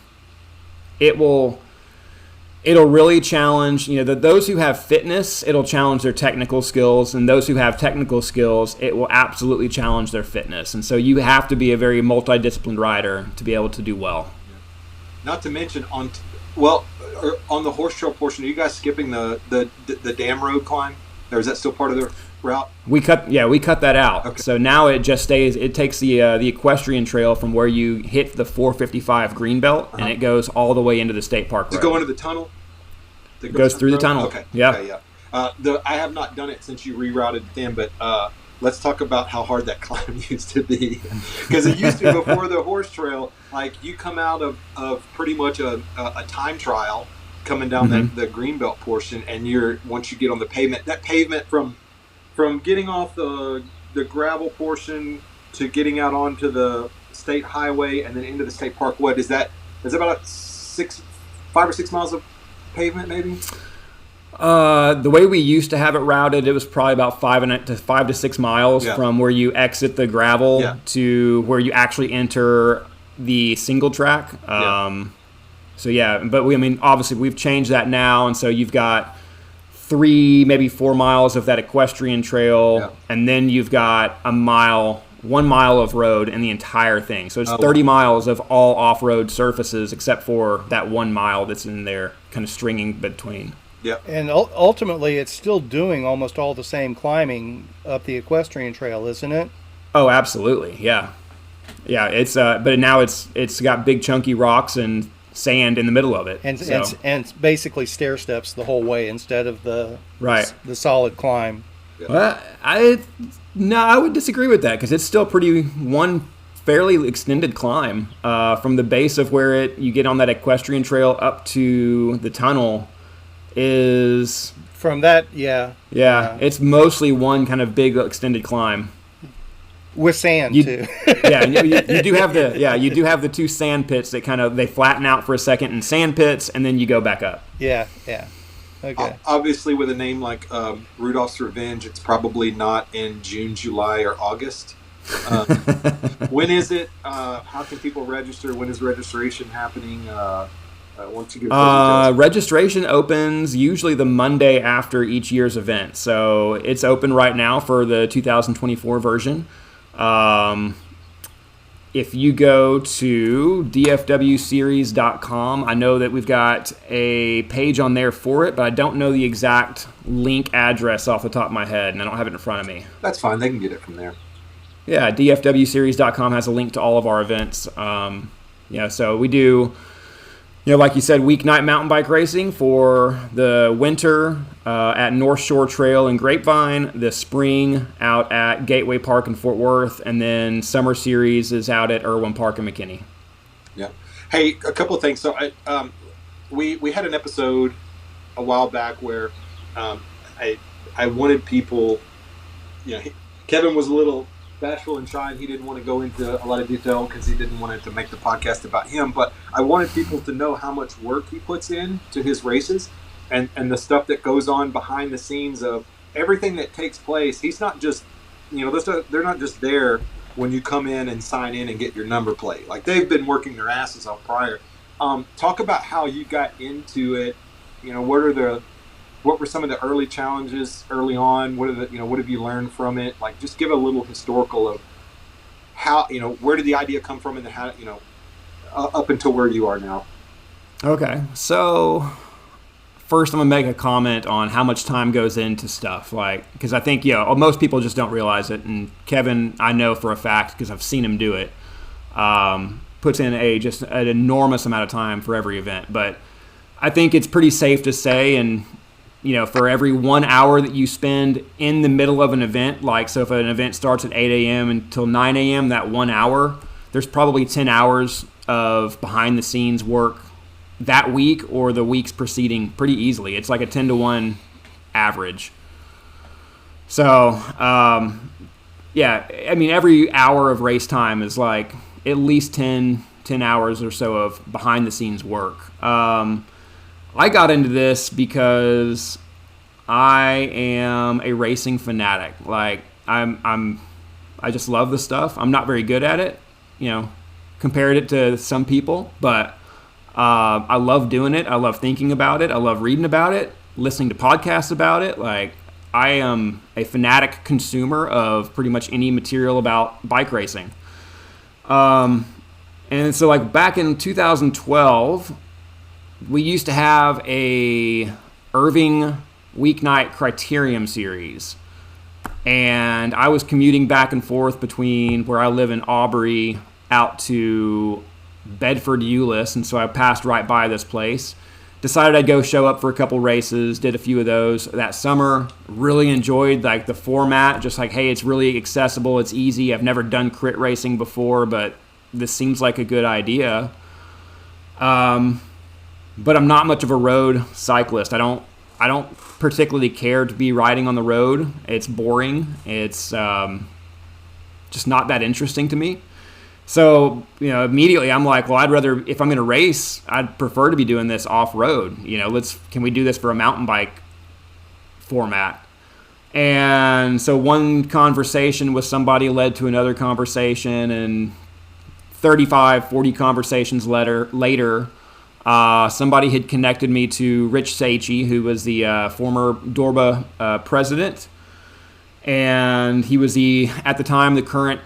really challenge, those who have fitness, it'll challenge their technical skills, and those who have technical skills, it will absolutely challenge their fitness. And so you have to be a very multidisciplined rider to be able to do well.
Not to mention on the horse trail portion, are you guys skipping the dam road climb? Or is that still part of the route?
We cut that out.
Okay.
So now it just stays. It takes the equestrian trail from where you hit the 455 Greenbelt, and it goes all the way into the state park.
Does it go into the tunnel?
It goes through the tunnel.
Okay.
Yeah.
Okay, yeah. I have not done it since you rerouted them, but let's talk about how hard that climb used to be. Because it used to, before the horse trail, like you come out of pretty much a time trial coming down the Greenbelt portion, and once you get on the pavement, that pavement from getting off the gravel portion to getting out onto the state highway and then into the state park, is that about 5 or 6 miles of pavement maybe?
The way we used to have it routed, it was probably about 5 to 6 miles from where you exit the gravel to where you actually enter the single track. So but obviously we've changed that now, and so you've got 3, maybe 4 miles of that equestrian trail, and then you've got 1 mile of road in the entire thing. So it's 30 miles of all off-road surfaces except for that 1 mile that's in there kind of stringing between.
Yeah.
And ultimately it's still doing almost all the same climbing up the equestrian trail, isn't it?
Oh, absolutely. Yeah. Yeah, it's but now it's got big chunky rocks and sand in the middle of it.
And basically stair steps the whole way instead of the solid climb.
Well, I would disagree with that because it's still one fairly extended climb from the base of where you get on that equestrian trail up to the tunnel is
from that
it's mostly one kind of big extended climb
with sand too.
You do have the two sand pits that they flatten out for a second in sand pits and then you go back up.
Okay.
Obviously, with a name like Rudolph's Revenge, it's probably not in June, July, or August. When is it? How can people register? When is registration happening? Once you give
registration opens usually the Monday after each year's event. So it's open right now for the 2024 version. If you go to dfwseries.com, I know that we've got a page on there for it, but I don't know the exact link address off the top of my head, and I don't have it in front of me.
That's fine. They can get it from there.
Yeah, dfwseries.com has a link to all of our events. So we do, like you said, weeknight mountain bike racing for the winter at North Shore Trail in Grapevine, the spring out at Gateway Park in Fort Worth, and then summer series is out at Irwin Park in McKinney.
Yeah. Hey, a couple of things. So we had an episode a while back where I wanted people, Kevin was a little bashful and shy, and he didn't want to go into a lot of detail because he didn't want it to make the podcast about him, but I wanted people to know how much work he puts in to his races and the stuff that goes on behind the scenes of everything that takes place. He's not just, they're not just there when you come in and sign in and get your number plate. Like, they've been working their asses off prior. Talk about how you got into it. What were some of the early challenges early on? What have you learned from it? Like, just give a little historical of how, where did the idea come from and how, up until where you are now.
Okay. So first I'm going to make a comment on how much time goes into stuff. Because I think, most people just don't realize it. And Kevin, I know for a fact, because I've seen him do it, puts in just an enormous amount of time for every event. But I think it's pretty safe to say, and for every 1 hour that you spend in the middle of an event, so if an event starts at 8 a.m. until 9 a.m., that 1 hour, there's probably 10 hours of behind-the-scenes work that week or the weeks preceding pretty easily. It's like a 10-to-1 average. So, every hour of race time is at least 10 hours or so of behind-the-scenes work. I got into this because I am a racing fanatic. I just love the stuff. I'm not very good at it, compared it to some people, but I love doing it. I love thinking about it. I love reading about it, listening to podcasts about it. I am a fanatic consumer of pretty much any material about bike racing. And so back in 2012, we used to have a Irving weeknight criterium series, and I was commuting back and forth between where I live in Aubrey out to Bedford, Euless, and so I passed right by this place. Decided I'd go show up for a couple races, did a few of those that summer. Really enjoyed the format, just hey, it's really accessible, it's easy. I've never done crit racing before, but this seems like a good idea. But I'm not much of a road cyclist. I don't particularly care to be riding on the road. It's boring. It's just not that interesting to me. So, immediately I'm I'd rather, if I'm going to race, I'd prefer to be doing this off-road. Can we do this for a mountain bike format? And so one conversation with somebody led to another conversation, and 35, 40 conversations later, somebody had connected me to Rich Saichi, who was the former Dorba president, and he was at the time, the current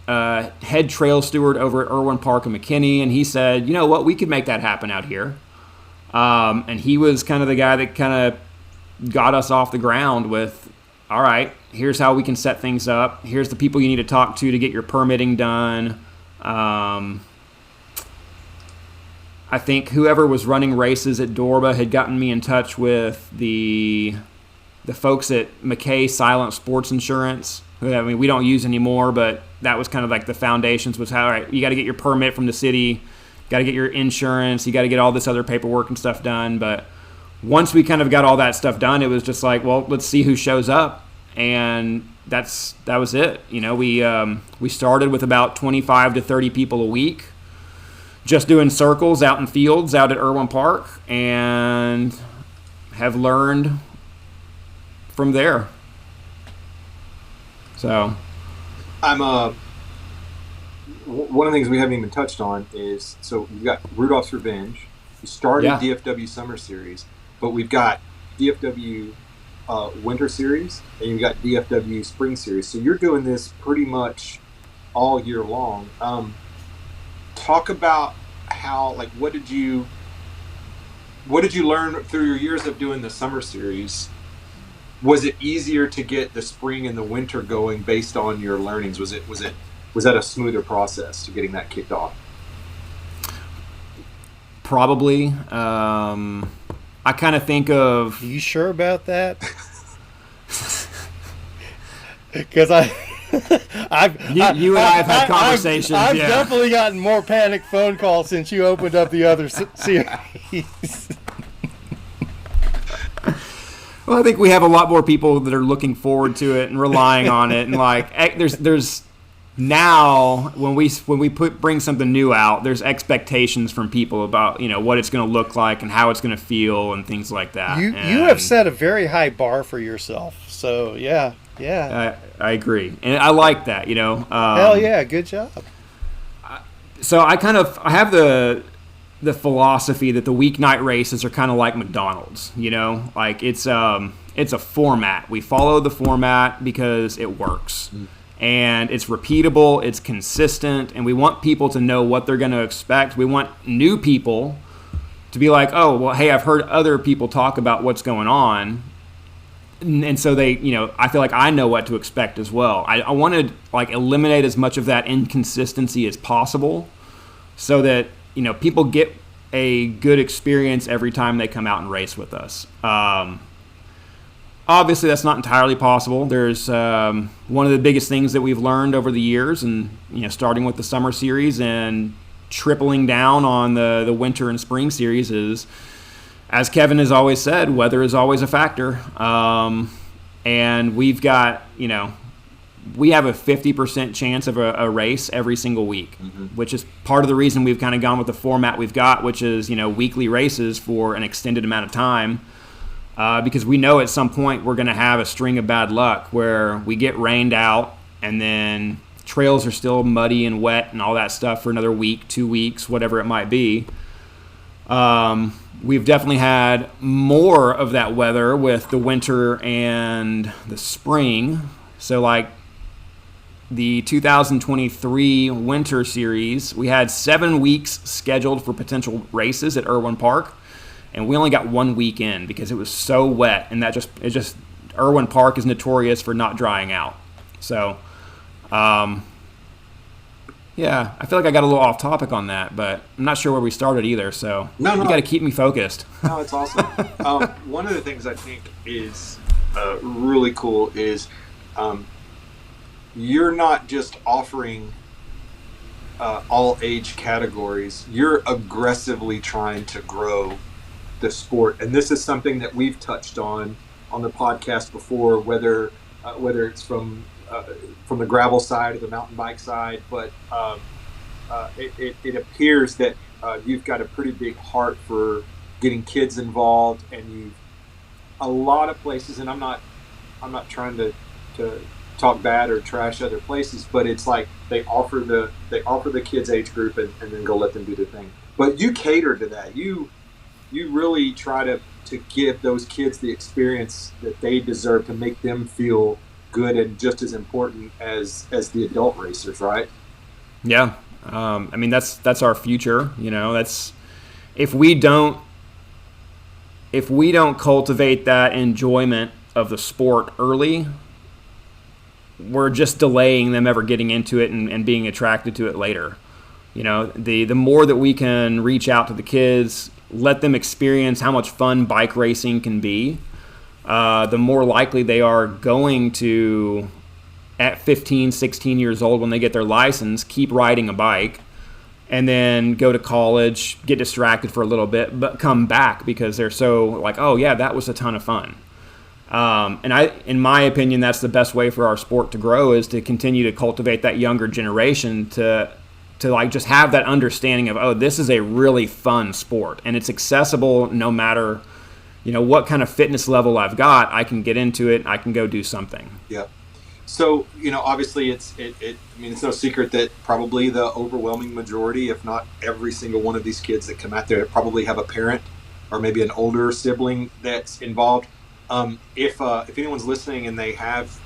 head trail steward over at Irwin Park in McKinney, and he said, you know what, we could make that happen out here. And he was kind of the guy that kind of got us off the ground with, all right, here's how we can set things up. Here's the people you need to talk to get your permitting done. I think whoever was running races at Dorba had gotten me in touch with the folks at McKay Silent Sports Insurance, who, I mean, we don't use anymore, but that was kind of like the foundations, was how, all right, you got to get your permit from the city, got to get your insurance, you got to get all this other paperwork and stuff done. But once we kind of got all that stuff done, it was just like, well, let's see who shows up. And that was it. You know, we started with about 25 to 30 people a week, just doing circles out in fields out at Irwin Park, and have learned from there. So
I'm one of the things we haven't even touched on is, so we've got Rudolph's Revenge. We started DFW Summer Series, but we've got DFW Winter Series, and you've got DFW Spring Series. So you're doing this pretty much all year long. Talk about how, like, what did you learn through your years of doing the Summer Series? Was it easier to get the spring and the winter going based on your learnings? Was that a smoother process to getting that kicked off?
Probably. I kind of think of...
Are you sure about that? Because you
and I have had conversations.
I've definitely gotten more panic phone calls since you opened up the other series.
Well, I think we have a lot more people that are looking forward to it and relying on it, and like there's now when we bring something new out, there's expectations from people about, you know, what it's going to look like and how it's going to feel and things like that.
You have set a very high bar for yourself, so yeah.
I agree, and I like that. You know,
hell yeah, good job.
So I have the philosophy that the weeknight races are kind of like McDonald's, you know, like it's a format. We follow the format because it works, and it's repeatable, it's consistent, and we want people to know what they're going to expect. We want new people to be like, oh, well, hey, I've heard other people talk about what's going on, and so they, you know, I feel like I know what to expect as well. I want to like eliminate as much of that inconsistency as possible, so that, you know, people get a good experience every time they come out and race with us. Obviously, that's not entirely possible. There's one of the biggest things that we've learned over the years, and, you know, starting with the Summer Series and tripling down on the Winter and Spring Series is, as Kevin has always said, weather is always a factor. And we've got, you know, we have a 50% chance of a race every single week, which is part of the reason we've kind of gone with the format we've got, which is, you know, weekly races for an extended amount of time, because we know at some point we're going to have a string of bad luck where we get rained out, and then trails are still muddy and wet and all that stuff for another week, 2 weeks, whatever it might be. We've definitely had more of that weather with the winter and the spring. So like the 2023 Winter Series, we had 7 weeks scheduled for potential races at Irwin Park, and we only got 1 week in because it was so wet, and Irwin Park is notorious for not drying out. So, yeah, I feel like I got a little off topic on that, but I'm not sure where we started either, so you got to keep me focused.
No, it's awesome. One of the things I think is really cool is you're not just offering all age categories. You're aggressively trying to grow the sport, and this is something that we've touched on the podcast before, whether it's from the gravel side or the mountain bike side, but it appears that you've got a pretty big heart for getting kids involved, and a lot of places, and I'm not trying to talk bad or trash other places, but it's like they offer the kids age group and then go let them do their thing. But you cater to that. You really try to give those kids the experience that they deserve, to make them feel good and just as important as the adult racers, right?
Yeah. I mean, that's our future, you know. That's if we don't cultivate that enjoyment of the sport early, we're just delaying them ever getting into it and being attracted to it later. The more that we can reach out to the kids, let them experience how much fun bike racing can be, the more likely they are going to, at 15, 16 years old, when they get their license, keep riding a bike, and then go to college, get distracted for a little bit, but come back because they're so like, oh yeah, that was a ton of fun. In my opinion, that's the best way for our sport to grow, is to continue to cultivate that younger generation to like just have that understanding of, oh, this is a really fun sport, and it's accessible no matter, what kind of fitness level I've got. I can get into it. I can go do something.
Yeah. So, obviously it's no secret that probably the overwhelming majority, if not every single one of these kids that come out there, probably have a parent or maybe an older sibling that's involved. If anyone's listening and they have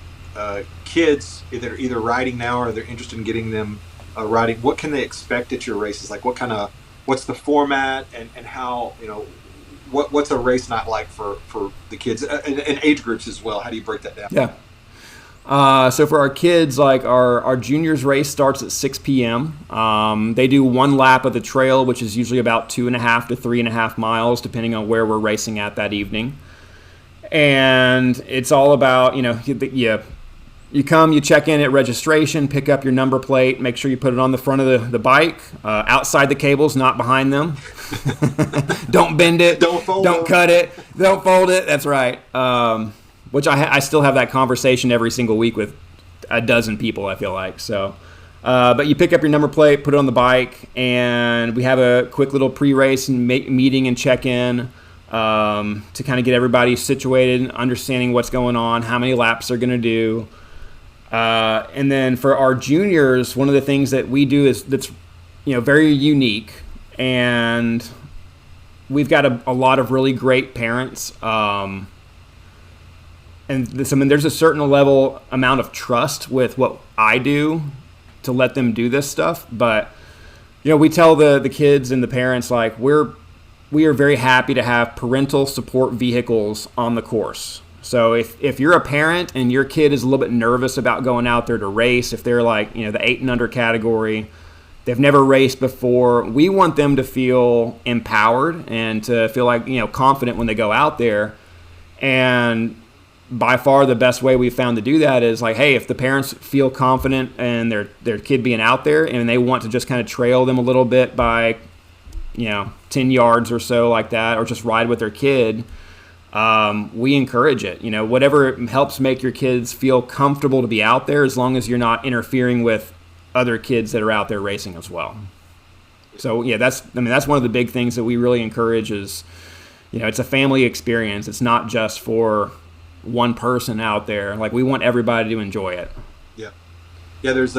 kids that are either riding now or they're interested in getting them riding, what can they expect at your races? Like what's the format and how, what's a race night like for the kids and age groups as well? How do you break that down?
Yeah. So for our kids, like our juniors race starts at 6 p.m. They do one lap of the trail, which is usually about 2.5 to 3.5 miles, depending on where we're racing at that evening. And it's all about, you come, you check in at registration, pick up your number plate, make sure you put it on the front of the bike, outside the cables, not behind them. Don't bend it. Don't cut it. Don't fold it. That's right. Which I still have that conversation every single week with a dozen people, I feel like. So, but you pick up your number plate, put it on the bike, and we have a quick little pre-race and meeting and check-in to kind of get everybody situated, understanding what's going on, how many laps they're going to do. And then for our juniors, one of the things that we do that's very unique, and we've got a lot of really great parents. And there's a certain amount of trust with what I do to let them do this stuff. But, we tell the kids and the parents, like, we are very happy to have parental support vehicles on the course. So if you're a parent and your kid is a little bit nervous about going out there to race, if they're like, the 8 and under category, they've never raced before, we want them to feel empowered and to feel like, confident when they go out there. And by far the best way we've found to do that is like, hey, if the parents feel confident and their kid being out there and they want to just kind of trail them a little bit by, 10 yards or so like that, or just ride with their kid, we encourage it. Whatever helps make your kids feel comfortable to be out there, as long as you're not interfering with other kids that are out there racing as well. So yeah, that's one of the big things that we really encourage is, it's a family experience. It's not just for one person out there. Like, we want everybody to enjoy it.
Yeah. There's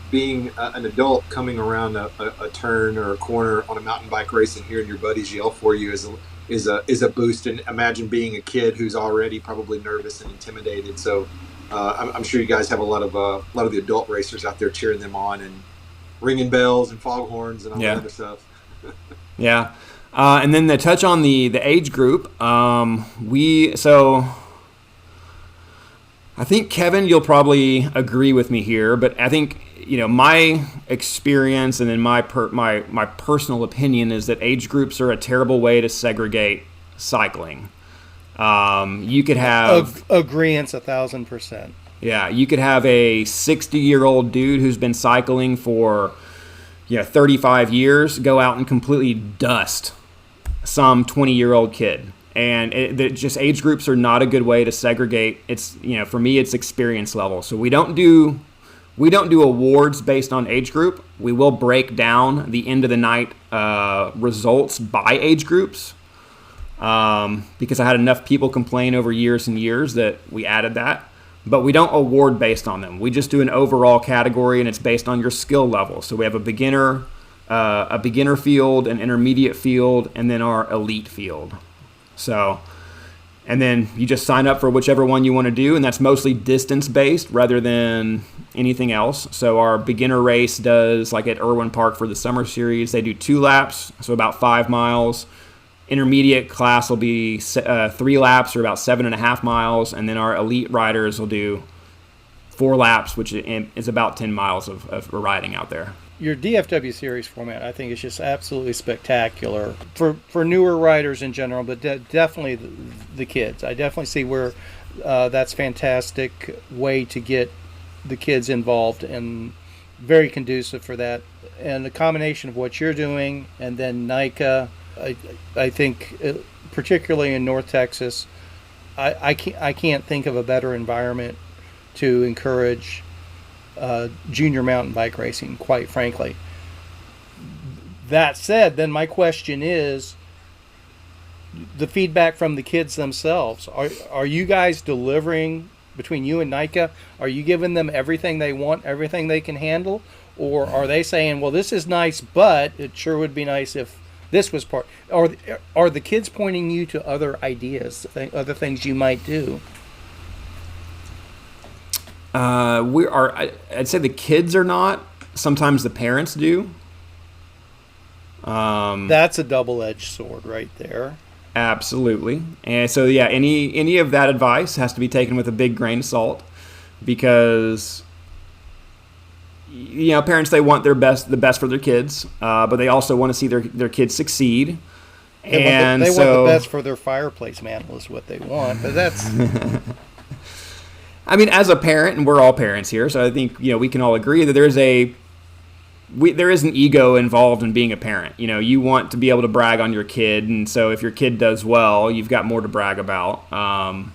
being an adult coming around a turn or a corner on a mountain bike race and hearing your buddies yell for you is a boost. And imagine being a kid who's already probably nervous and intimidated. So I'm sure you guys have a lot of the adult racers out there cheering them on and ringing bells and foghorns and all that other stuff.
Yeah. And then to touch on the age group, I think, Kevin, you'll probably agree with me here, but I think, my experience and then my personal opinion is that age groups are a terrible way to segregate cycling. You could have
agreeance 1,000%.
Yeah, you could have a 60-year-old dude who's been cycling for 35 years go out and completely dust some 20-year-old kid. And just age groups are not a good way to segregate. It's, for me, it's experience level. So we don't do awards based on age group. We will break down the end of the night results by age groups, because I had enough people complain over years and years that we added that. But we don't award based on them. We just do an overall category, and it's based on your skill level. So we have a beginner field, an intermediate field, and then our elite field. So, and then you just sign up for whichever one you want to do, and that's mostly distance-based rather than anything else. So our beginner race does, like at Irwin Park for the summer series, they do 2 laps, so about 5 miles. Intermediate class will be 3 laps or about 7.5 miles, and then our elite riders will do 4 laps, which is about 10 miles of riding out there.
Your DFW series format, I think, is just absolutely spectacular for newer riders in general, but definitely the kids. I definitely see where that's fantastic way to get the kids involved and very conducive for that. And the combination of what you're doing and then NICA, I think, particularly in North Texas, I can't think of a better environment to encourage junior mountain bike racing, quite frankly. That said, then my question is the feedback from the kids themselves. Are you guys delivering, between you and NICA, are you giving them everything they want, everything they can handle? Or are they saying, well, this is nice, but it sure would be nice if this was part? Or are the kids pointing you to other ideas, other things you might do?
I'd say the kids are not. Sometimes the parents do.
That's a double-edged sword right there.
Absolutely. And so, yeah, any of that advice has to be taken with a big grain of salt, because, you know, parents, they want the best for their kids, but they also want to see their kids succeed. And
they want the best for their fireplace mantle is what they want, but that's...
I mean, as a parent, and we're all parents here, so I think, you know, we can all agree that there is an ego involved in being a parent. You know, you want to be able to brag on your kid, and so if your kid does well, you've got more to brag about. I'm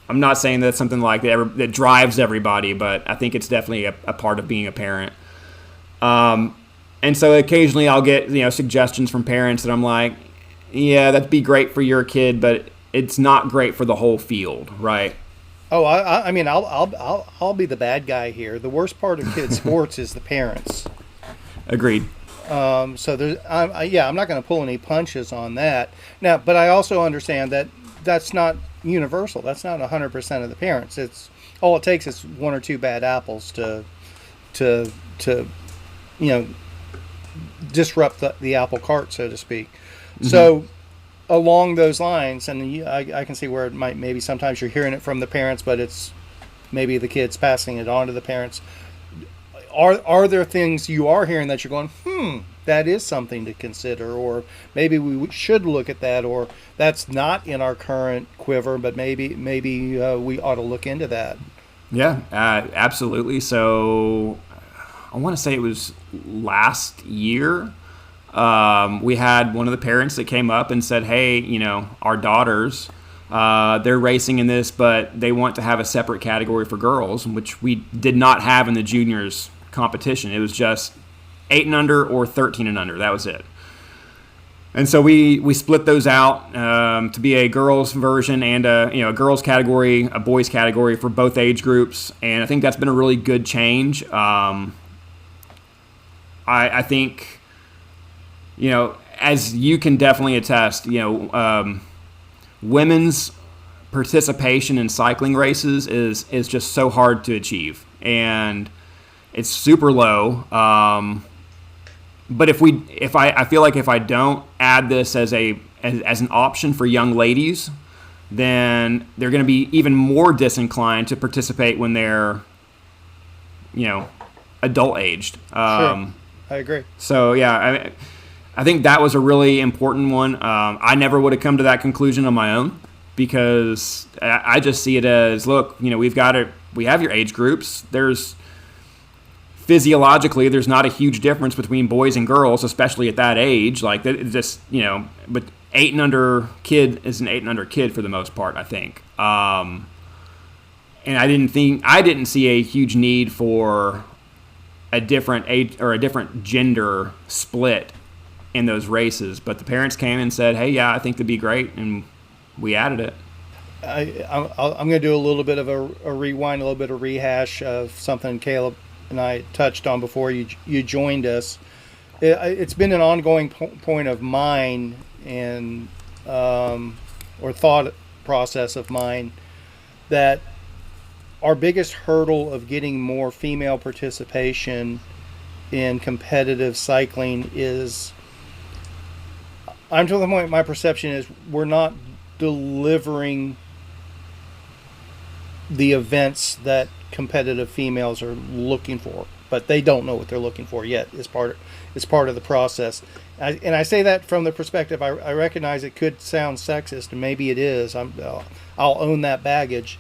not saying that's something like that drives everybody, but I think it's definitely a part of being a parent. And so occasionally I'll get, you know, suggestions from parents that I'm like, yeah, that'd be great for your kid, but it's not great for the whole field, right?
Oh, I mean, I'll be the bad guy here. The worst part of kids' sports is the parents.
Agreed.
So there's, I'm not going to pull any punches on that. Now, but I also understand that that's not universal. That's not 100% of the parents. It's all it takes is one or two bad apples to you know, disrupt the apple cart, so to speak. Mm-hmm. So along those lines, and I can see where it might, maybe sometimes you're hearing it from the parents, but it's maybe the kids passing it on to the parents. Are there things you are hearing that you're going, that is something to consider, or maybe we should look at that, or that's not in our current quiver, but maybe we ought to look into that?
Yeah, absolutely. So I want to say it was last year. We had one of the parents that came up and said, hey, you know, our daughters, they're racing in this, but they want to have a separate category for girls, which we did not have in the juniors competition. It was just 8 and under or 13 and under. That was it. And so we split those out to be a girls version and a girls category, a boys category for both age groups. And I think that's been a really good change. I think, you know, as you can definitely attest, you know, women's participation in cycling races is just so hard to achieve, and it's super low. But I feel like if I don't add this as an option for young ladies, then they're going to be even more disinclined to participate when they're, you know, adult aged.
Sure. I agree.
So yeah, I think that was a really important one. I never would have come to that conclusion on my own, because I just see it as, look, you know, we have your age groups. Physiologically, there's not a huge difference between boys and girls, especially at that age. Like, it's just, you know, but 8 and under kid is an 8 and under kid for the most part, I think. And I didn't see a huge need for a different age or a different gender split in those races, but the parents came and said, hey, yeah, I think that'd be great, and we added it.
I'm going to do a little bit of a rewind, a little bit of rehash of something Caleb and I touched on before you joined us. It's been an ongoing point of mine and or thought process of mine that our biggest hurdle of getting more female participation in competitive cycling is, I'm to the point, my perception is we're not delivering the events that competitive females are looking for, but they don't know what they're looking for yet. It's part of the process. And I say that from the perspective, I recognize it could sound sexist, and maybe it is. I'll own that baggage.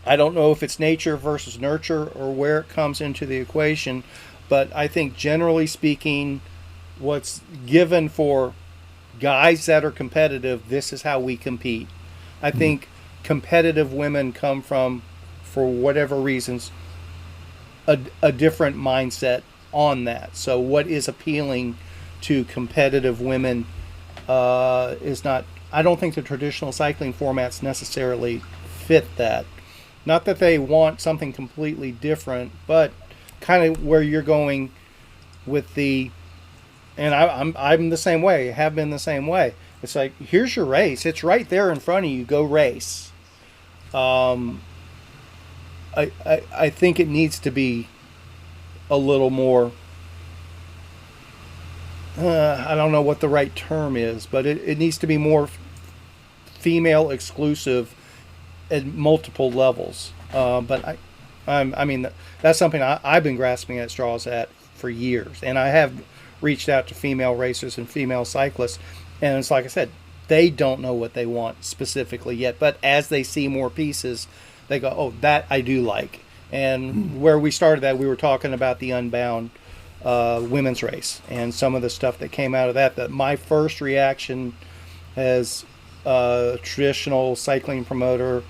I don't know if it's nature versus nurture or where it comes into the equation, but I think generally speaking, what's given for guys that are competitive, this is how we compete. I think competitive women come from, for whatever reasons, a different mindset on that. So what is appealing to competitive women is not, I don't think the traditional cycling formats necessarily fit that. Not that they want something completely different, but kind of where you're going with the, and I'm the same way, have been the same way. It's like, here's your race. It's right there in front of you. Go race. I think it needs to be a little more, I don't know what the right term is, but it needs to be more female exclusive at multiple levels. But I mean, that's something I've been grasping at straws at for years. And I have reached out to female racers and female cyclists. And it's like I said, they don't know what they want specifically yet. But as they see more pieces, they go, oh, that I do like. And where we started that, we were talking about the Unbound women's race and some of the stuff that came out of that. That my first reaction as a traditional cycling promoter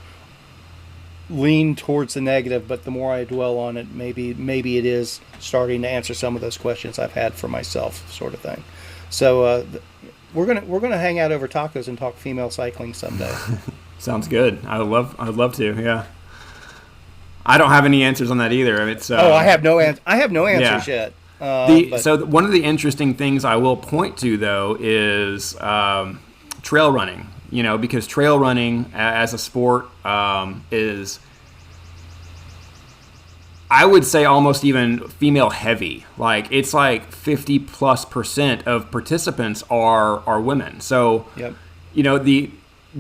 leaned towards the negative, but the more I dwell on it, maybe it is starting to answer some of those questions I've had for myself, sort of thing. So we're gonna hang out over tacos and talk female cycling someday.
Sounds good. I'd love to. Yeah. I don't have any answers on that either. It's
I have no answers yet.
So one of the interesting things I will point to, though, is trail running. You know, because trail running as a sport is, I would say, almost even female heavy. Like, it's like 50+% of participants are women. So,
yep.
You know, the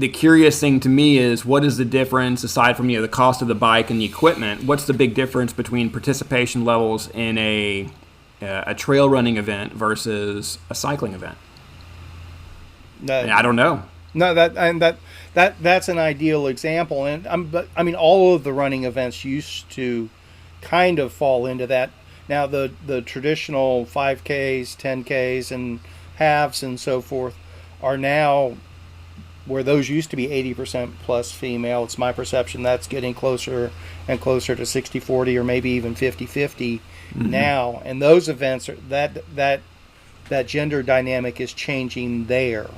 curious thing to me is, what is the difference, aside from, you know, the cost of the bike and the equipment, what's the big difference between participation levels in a trail running event versus a cycling event? I don't know.
No, that's an ideal example, and but I mean, all of the running events used to kind of fall into that. Now the traditional 5Ks, 10Ks, and halves and so forth are now, where those used to be 80% plus female. It's my perception that's getting closer and closer to 60-40 or maybe even 50-50 now. And those events are that gender dynamic is changing there.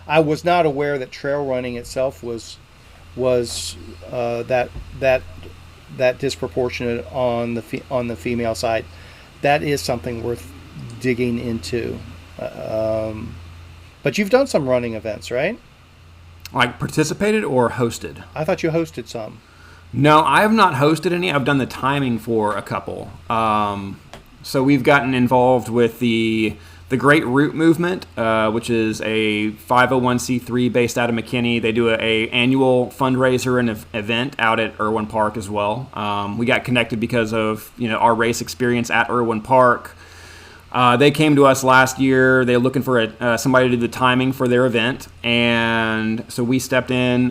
I was not aware that trail running itself was that disproportionate on the female side. That is something worth digging into. But you've done some running events, right?
Like participated or hosted?
I thought you hosted some.
No, I have not hosted any. I've done the timing for a couple. So we've gotten involved with the Great Route Movement, which is a 501c3 based out of McKinney. They do a annual fundraiser and event out at Irwin Park as well. We got connected because of, you know, our race experience at Irwin Park. They came to us last year. They were looking for somebody to do the timing for their event, and so we stepped in,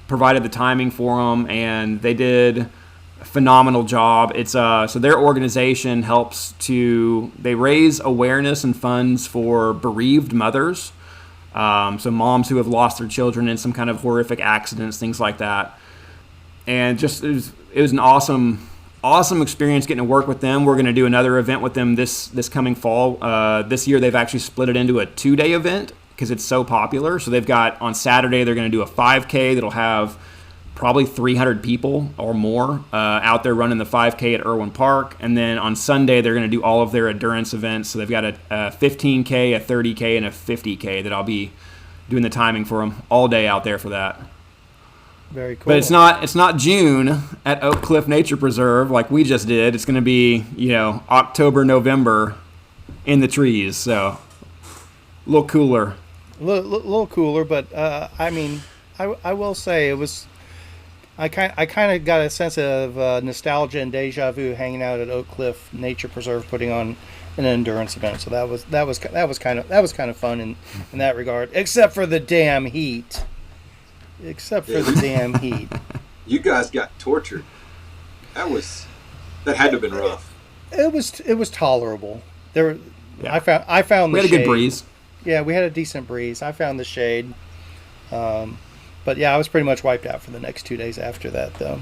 provided the timing for them, and they did phenomenal job. It's so their organization they raise awareness and funds for bereaved mothers, so moms who have lost their children in some kind of horrific accidents, things like that. And just it was an awesome experience getting to work with them. We're going to do another event with them this coming fall. This year they've actually split it into a 2-day event because it's so popular. So they've got, on Saturday they're going to do a 5K that'll have probably 300 people or more out there running the 5K at Irwin Park. And then on Sunday, they're going to do all of their endurance events. So they've got a 15K, a 30K, and a 50K that I'll be doing the timing for them all day out there for that.
Very cool.
But it's not June at Oak Cliff Nature Preserve like we just did. It's going to be, you know, October, November in the trees. So a little cooler.
A little cooler, but I mean, I will say it was I kind of got a sense of nostalgia and deja vu hanging out at Oak Cliff Nature Preserve, putting on an endurance event. So that was kind of fun in that regard. Except for the damn heat. Except for the damn heat.
You guys got tortured. That had to have been rough.
It was tolerable. Yeah. I found
we
the
had
shade.
a good breeze.
Yeah, we had a decent breeze. I found the shade. But yeah, I was pretty much wiped out for the next 2 days after that, though.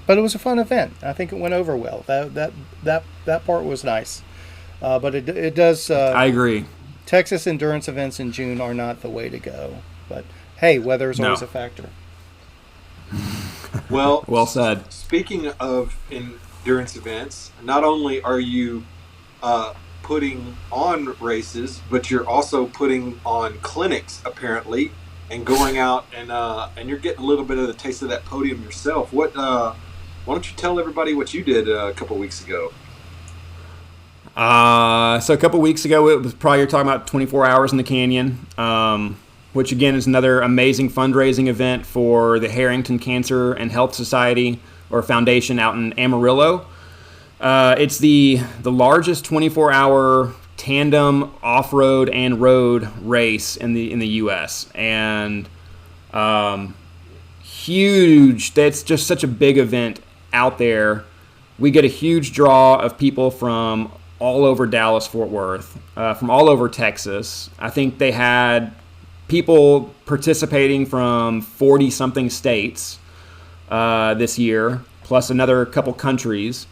But it was a fun event. I think it went over well. That part was nice. But it does.
I agree.
Texas endurance events in June are not the way to go. But hey, weather is always a factor.
Well,
well said.
Speaking of endurance events, not only are you putting on races, but you're also putting on clinics, apparently, and going out and you're getting a little bit of the taste of that podium yourself. Why don't you tell everybody what you did a couple weeks ago?
So a couple weeks ago, it was probably you're talking about 24 Hours in the Canyon, which again is another amazing fundraising event for the Harrington Cancer and Health Society or Foundation out in Amarillo. It's the largest 24-hour tandem off-road and road race in the U.S. and huge. That's just such a big event out there. We get a huge draw of people from all over Dallas-Fort Worth, from all over Texas. I think they had people participating from 40-something states this year, plus another couple countries.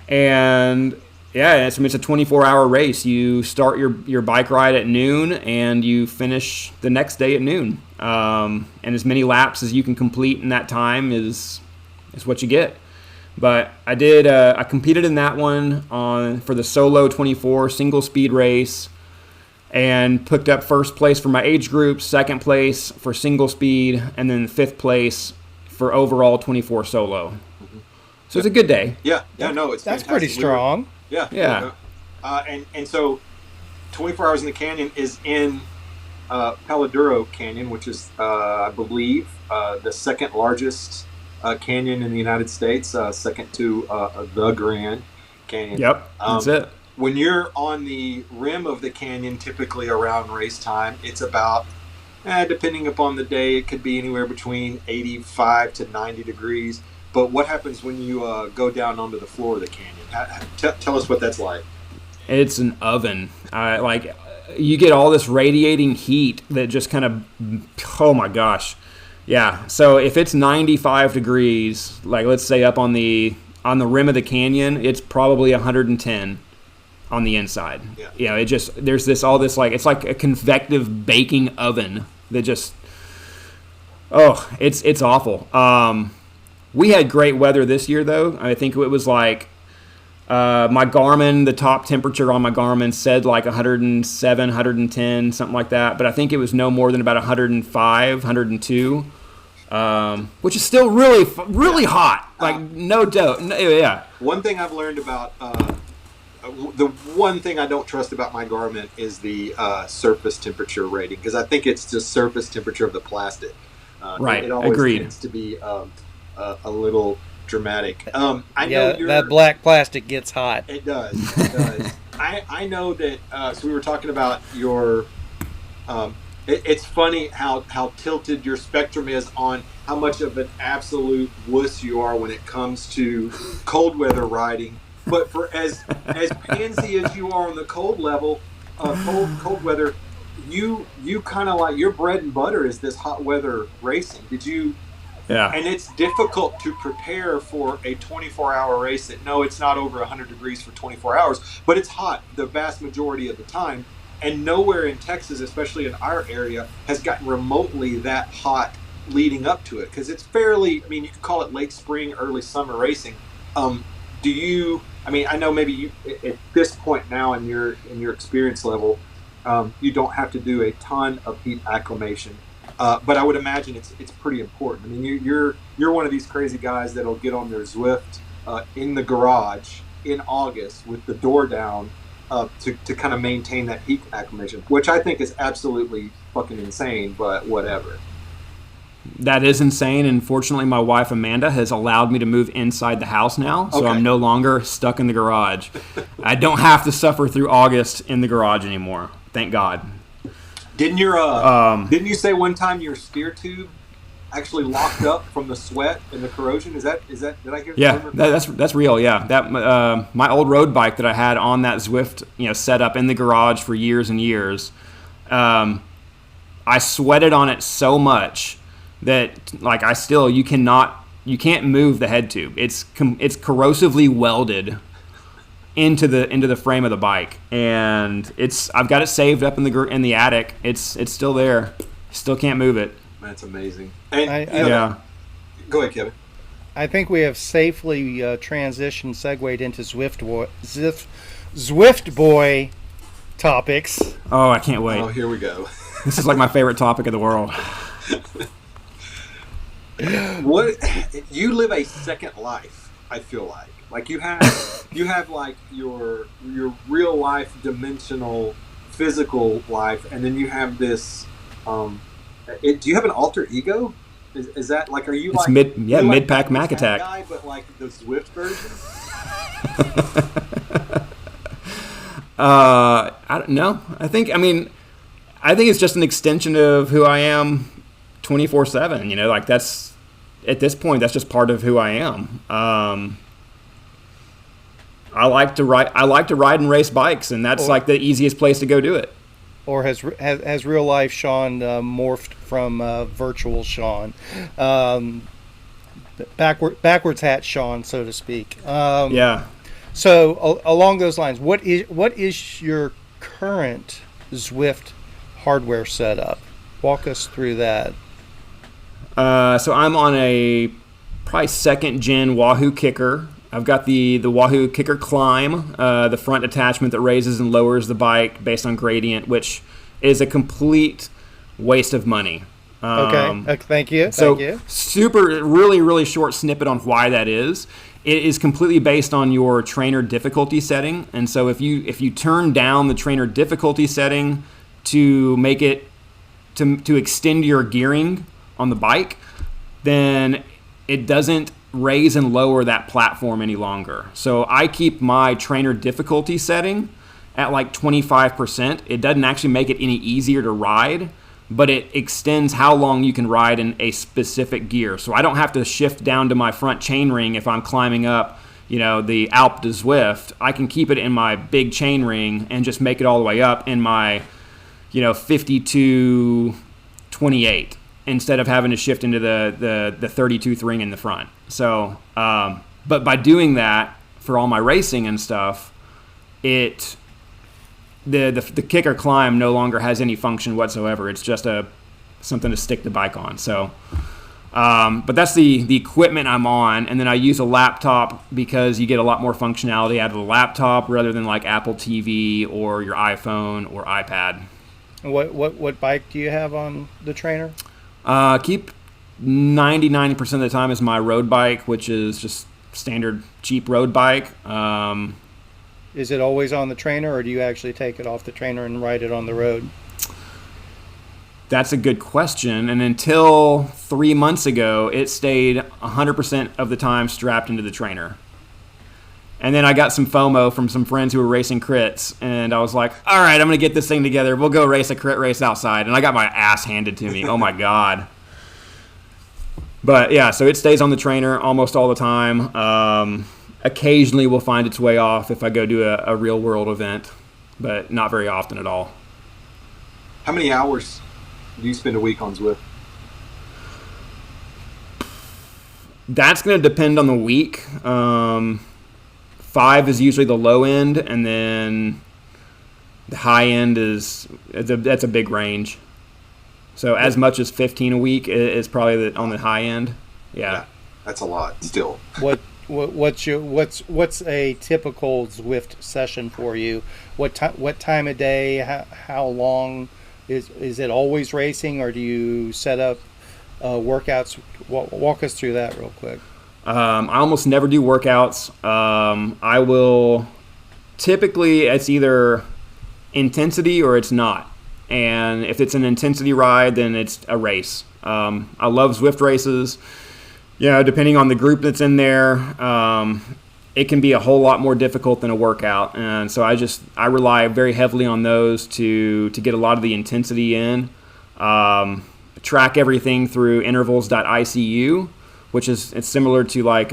And yeah, it's a 24-hour race. You start your bike ride at noon, and you finish the next day at noon. And as many laps as you can complete in that time is what you get. But I competed in that one for the solo 24 single speed race, and picked up first place for my age group, second place for single speed, and then fifth place for overall 24 solo. Mm-hmm. So it's a good day.
Yeah, no, it's
that's
fantastic.
Pretty strong.
Yeah. And so 24 Hours in the Canyon is in Paladuro Canyon, which is, I believe, the second largest canyon in the United States, second to the Grand Canyon.
Yep, that's it.
When you're on the rim of the canyon, typically around race time, it's about, depending upon the day, it could be anywhere between 85 to 90 degrees. But what happens when you go down onto the floor of the canyon? Tell us what that's like.
It's an oven. You get all this radiating heat that just kind of, oh my gosh. Yeah, so if it's 95 degrees, like let's say up on the rim of the canyon, it's probably 110 on the inside. Yeah. There's it's like a convective baking oven that just, it's awful. We had great weather this year, though. I think it was like my Garmin, the top temperature on my Garmin said like 107, 110, something like that. But I think it was no more than about 105, 102, which is still really, really hot. Like, no doubt. Yeah.
One thing I've learned about the one thing I don't trust about my Garmin is the surface temperature rating, because I think it's just surface temperature of the plastic.
Right.
It always
Agreed.
tends to be a little dramatic. I know
that black plastic gets hot.
It does. I know that. So we were talking about your. It's funny how tilted your spectrum is on how much of an absolute wuss you are when it comes to cold weather riding. But for as pansy as you are on the cold level, cold weather, you kind of like, your bread and butter is this hot weather racing. Did you?
Yeah.
And it's difficult to prepare for a 24-hour race it's not over 100 degrees for 24 hours, but it's hot the vast majority of the time. And nowhere in Texas, especially in our area, has gotten remotely that hot leading up to it. Because it's fairly, you could call it late spring, early summer racing. I know maybe you, at this point now in your experience level, you don't have to do a ton of heat acclimation. But I would imagine it's pretty important. You're one of these crazy guys that'll get on their Zwift in the garage in August with the door down to kind of maintain that heat acclimation, which I think is absolutely fucking insane, but whatever.
That is insane, and fortunately my wife Amanda has allowed me to move inside the house now, so
Okay.
I'm no longer stuck in the garage. I don't have to suffer through August in the garage anymore. Thank God.
Didn't you say one time your steer tube actually locked up from the sweat and the corrosion? Is that did I hear?
Yeah, that's real. Yeah, that my old road bike that I had on that Zwift, set up in the garage for years and years. I sweated on it so much that like you can't move the head tube. It's corrosively welded into the frame of the bike, and I've got it saved up in the attic. It's still there. Still can't move it.
That's amazing. And
Yeah.
Go ahead, Kevin.
I think we have safely segued into Zwift boy topics.
Oh, I can't wait.
Oh, here we go.
This is like my favorite topic of the world.
What you live a second life, I feel like you have like your real life dimensional physical life, and then you have this do you have an alter ego? Is that like, are you
It's
like
mid-pack Mac
that
Attack
guy, but like the Zwift version?
I don't know. I think it's just an extension of who I am 24/7. Like that's, at this point, that's just part of who I am. I like to ride and race bikes, and that's like the easiest place to go do it.
Or has real life Shawn morphed from virtual Shawn, backwards hat Shawn, so to speak?
Yeah.
So along those lines, what is your current Zwift hardware setup? Walk us through that.
So I'm on a probably second gen Wahoo kicker. I've got the Wahoo Kicker Climb, the front attachment that raises and lowers the bike based on gradient, which is a complete waste of money.
Okay, thank you.
Super, really, really short snippet on why that is. It is completely based on your trainer difficulty setting, and so if you turn down the trainer difficulty setting to make it to extend your gearing on the bike, then it doesn't raise and lower that platform any longer. So I keep my trainer difficulty setting at like 25%. It doesn't actually make it any easier to ride, but it extends how long you can ride in a specific gear. So I don't have to shift down to my front chainring if I'm climbing up, the Alp to Zwift. I can keep it in my big chainring and just make it all the way up in my, 52-28. Instead of having to shift into the 32th ring in the front. So, but by doing that for all my racing and stuff, the kicker climb no longer has any function whatsoever. It's just something to stick the bike on. So, but that's the equipment I'm on, and then I use a laptop because you get a lot more functionality out of the laptop rather than like Apple TV or your iPhone or iPad.
What bike do you have on the trainer?
Keep 90% of the time is my road bike, which is just standard cheap road bike.
Is it always on the trainer, or do you actually take it off the trainer and ride it on the road?
That's a good question. And until 3 months ago, it stayed 100% of the time strapped into the trainer. And then I got some FOMO from some friends who were racing crits, and I was like, all right, I'm going to get this thing together. We'll go race a crit race outside. And I got my ass handed to me. Oh, my God. But, yeah, so it stays on the trainer almost all the time. Occasionally will find its way off if I go do a real-world event, but not very often at all.
How many hours do you spend a week on Zwift?
That's going to depend on the week. 5 is usually the low end, and then the high end that's a big range. So as much as 15 a week is probably on the high end. Yeah,
that's a lot still.
What's a typical Zwift session for you? What time of day? How long is it always racing, or do you set up workouts? Walk us through that real quick.
I almost never do workouts. I will typically, it's either intensity or it's not. And if it's an intensity ride, then it's a race. I love Zwift races. Depending on the group that's in there, it can be a whole lot more difficult than a workout. And so I rely very heavily on those to get a lot of the intensity in. Track everything through intervals.icu, which it's similar to like,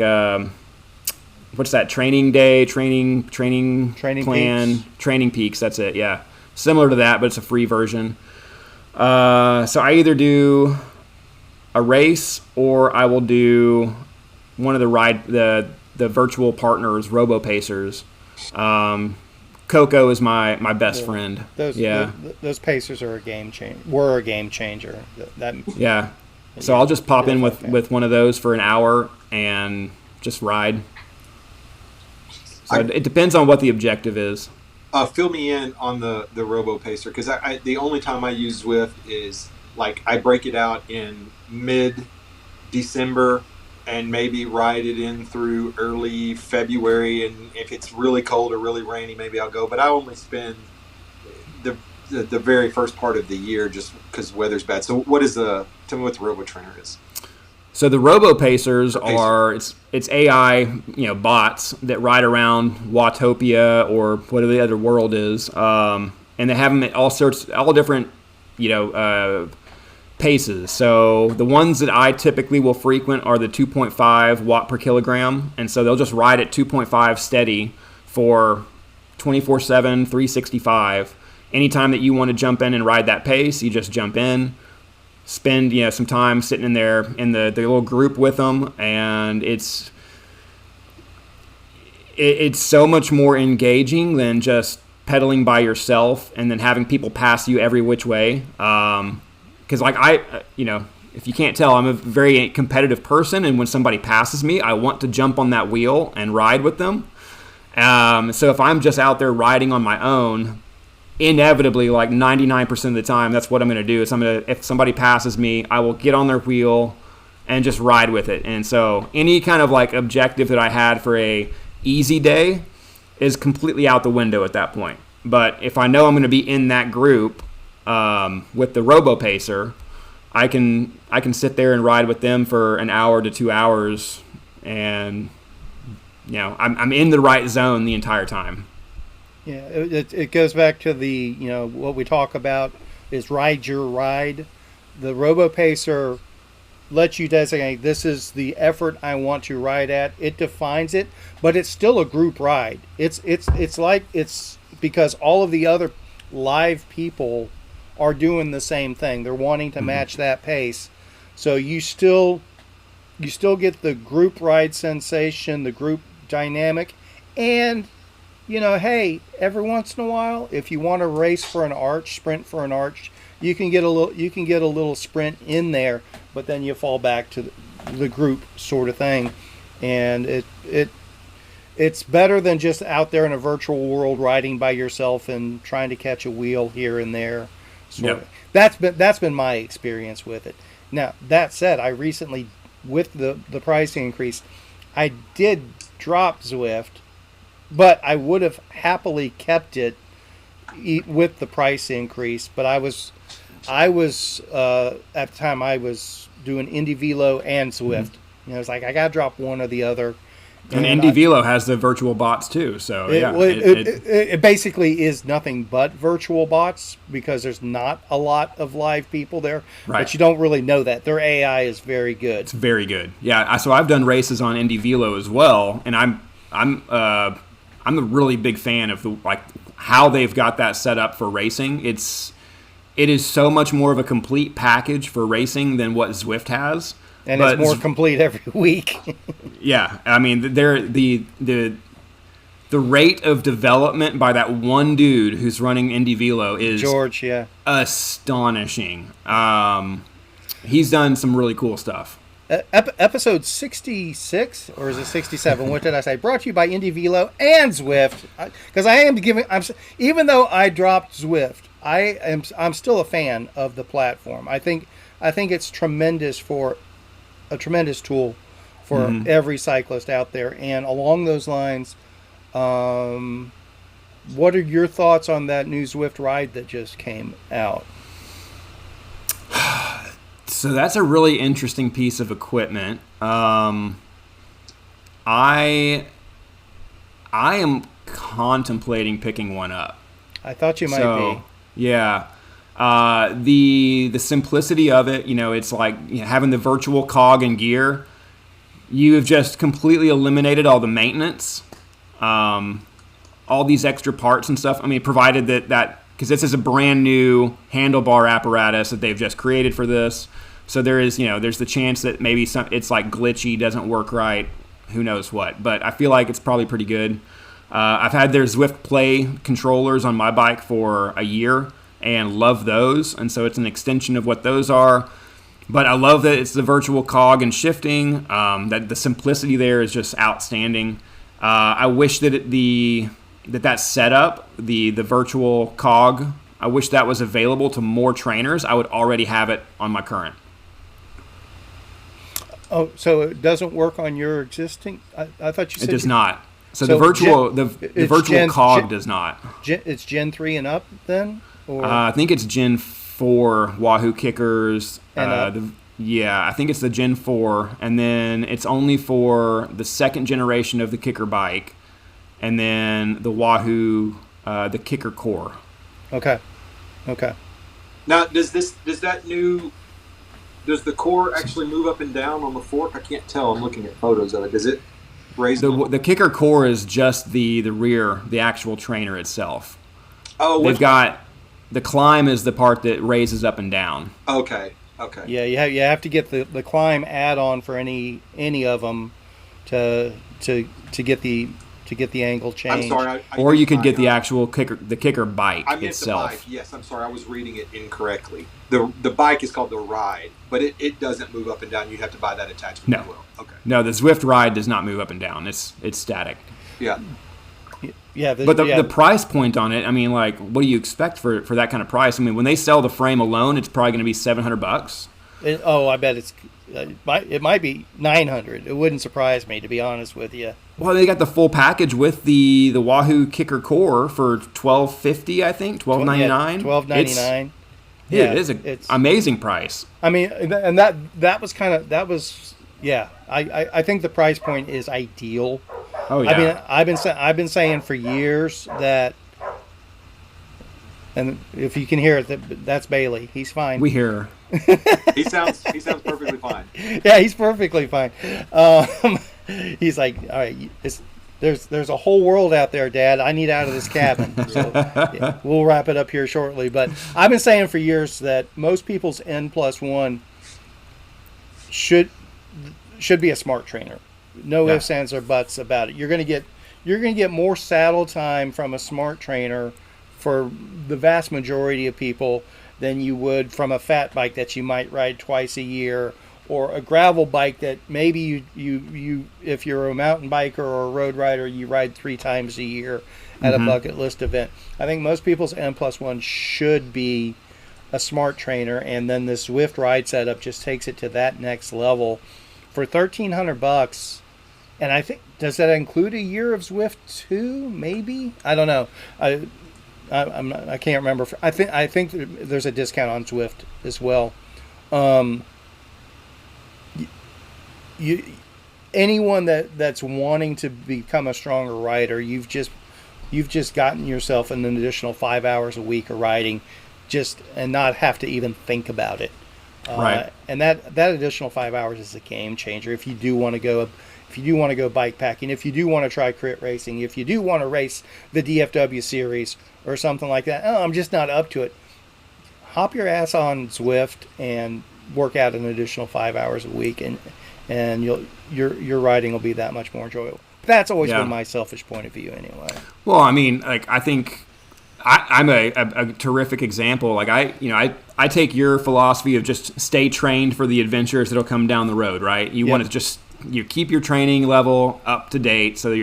what's that, training day, training plan,
Peaks.
Training Peaks, that's it, yeah. Similar to that, but it's a free version. So I either do a race or I will do one of the virtual partners, RoboPacers. Coco is my best friend.
Those pacers are were a game changer.
Yeah. So I'll just pop in with one of those for an hour and just ride. So it depends on what the objective is.
Fill me in on the RoboPacer, because the only time I use Zwift is like I break it out in mid-December and maybe ride it in through early February, and if it's really cold or really rainy, maybe I'll go. But I only spend the very first part of the year just because the weather's bad. So tell me what the RoboTrainer is.
So the RoboPacers are it's AI bots that ride around Watopia or whatever the other world is, and they have them at all different paces. So the ones that I typically will frequent are the 2.5 watt per kilogram, and so they'll just ride at 2.5 steady for 24/7, 365. Anytime that you want to jump in and ride that pace, you just jump in. Spend some time sitting in there in the little group with them, and it's so much more engaging than just pedaling by yourself and then having people pass you every which way. Because if you can't tell, I'm a very competitive person, and when somebody passes me, I want to jump on that wheel and ride with them. So if I'm just out there riding on my own, inevitably, like 99% of the time, that's what I'm going to do. If somebody passes me, I will get on their wheel and just ride with it. And so any kind of like objective that I had for a easy day is completely out the window at that point. But if I know I'm going to be in that group with the RoboPacer, I can sit there and ride with them for an hour to 2 hours, and I'm in the right zone the entire time.
Yeah, it goes back to the what we talk about is ride your ride. The RoboPacer lets you designate, this is the effort I want to ride at. It defines it, but it's still a group ride. It's because all of the other live people are doing the same thing. They're wanting to match that pace. So you still get the group ride sensation, the group dynamic, and hey, every once in a while, if you want to race for an arch, sprint for an arch, you can get a little sprint in there, but then you fall back to the group sort of thing, and it's better than just out there in a virtual world riding by yourself and trying to catch a wheel here and there. Sort of. That's been my experience with it. Now that said, I recently, with the pricing increase, I did drop Zwift. But I would have happily kept it with the price increase. But I was at the time I was doing Indy Velo and Zwift. It's like I got to drop one or the other.
And Indy Velo has the virtual bots too. So
it basically is nothing but virtual bots because there's not a lot of live people there.
Right.
But you don't really know that. Their AI is very good.
It's very good. Yeah. So I've done races on Indy Velo as well, and I'm a really big fan of how they've got that set up for racing. It is so much more of a complete package for racing than what Zwift has.
And it's more complete every week.
Yeah, I mean, the rate of development by that one dude who's running Indy Velo is
George, yeah,
astonishing. He's done some really cool stuff.
Episode 66, or is it 67? What did I say? Brought to you by Indy Velo and Zwift. Because even though I dropped Zwift, I'm still a fan of the platform. I think it's tremendous a tremendous tool for every cyclist out there. And along those lines, what are your thoughts on that new Zwift ride that just came out?
So that's a really interesting piece of equipment. I am contemplating picking one up.
I thought you might be.
Yeah. The simplicity of it, it's like having the virtual cog and gear. You have just completely eliminated all the maintenance, all these extra parts and stuff. I mean, provided that because this is a brand new handlebar apparatus that they've just created for this. So there's the chance that maybe it's like glitchy, doesn't work right, who knows what. But I feel like it's probably pretty good. I've had their Zwift Play controllers on my bike for a year and love those. And so it's an extension of what those are. But I love that it's the virtual cog and shifting. That the simplicity there is just outstanding. I wish that that setup, the virtual cog, I wish that was available to more trainers. I would already have it on my current.
Oh, so it doesn't work on your existing? I thought you said
it does not. So the virtual cog does not.
It's Gen 3 and up then? Or?
I think it's Gen 4 Wahoo kickers.
And up?
I think it's the Gen 4, and then it's only for the second generation of the kicker bike, and then the Wahoo, the kicker core.
Okay.
Now, does the core actually move up and down on the fork? I can't tell. I'm looking at photos of it. Does it raise
the kicker core is just the rear, the actual trainer itself.
Oh,
they've got the climb is the part that raises up and down.
Okay.
Yeah, you have to get the climb add-on for any of them to get the angle change.
I'm sorry.
Or you could get the actual kicker bike itself.
The bike. Yes, I'm sorry. I was reading it incorrectly. The bike is called the Ride, but it doesn't move up and down. You have to buy that attachment as well. Okay.
No, the Zwift Ride does not move up and down. It's static.
Yeah.
Yeah,
but the price point on it, I mean, like, what do you expect for that kind of price? I mean, when they sell the frame alone, it's probably going to be $700.
I bet it might be $900. It wouldn't surprise me, to be honest with you.
Well, they got the full package with the Wahoo kicker core for $1,250, I think, $1,299.
$1,299.
It is an amazing price.
I mean, and that was I think the price point is ideal.
Oh yeah.
I mean, I've been saying for years that, and if you can hear it, that's Bailey. He's fine.
We hear her.
He sounds perfectly fine.
Yeah, he's perfectly fine. He's like, all right, there's a whole world out there, Dad. I need out of this cabin. So we'll wrap it up here shortly. But I've been saying for years that most people's N+1 should be a smart trainer. No ifs, ands, or buts about it. You're gonna get more saddle time from a smart trainer for the vast majority of people than you would from a fat bike that you might ride twice a year, or a gravel bike that maybe you if you're a mountain biker or a road rider, you ride 3 times a year at a bucket list event. I think most people's N+1 should be a smart trainer, and then this Zwift ride setup just takes it to that next level for $1,300. And I think, does that include a year of Zwift too? Maybe, I don't know. I can't remember. I think there's a discount on Zwift as well. Anyone that's wanting to become a stronger rider, you've just gotten yourself an additional 5 hours a week of riding, and not have to even think about it.
Right.
And that additional 5 hours is a game changer if you do want to go bike packing, if you do want to try crit racing, if you do want to race the DFW series or something like that. Oh, I'm just not up to it. Hop your ass on Zwift and work out an additional 5 hours a week, and your riding will be that much more enjoyable. That's always been my selfish point of view, anyway.
Well, I mean, like, I think I'm a terrific example. Like, I take your philosophy of just stay trained for the adventures that'll come down the road, right? You want to just keep your training level up to date so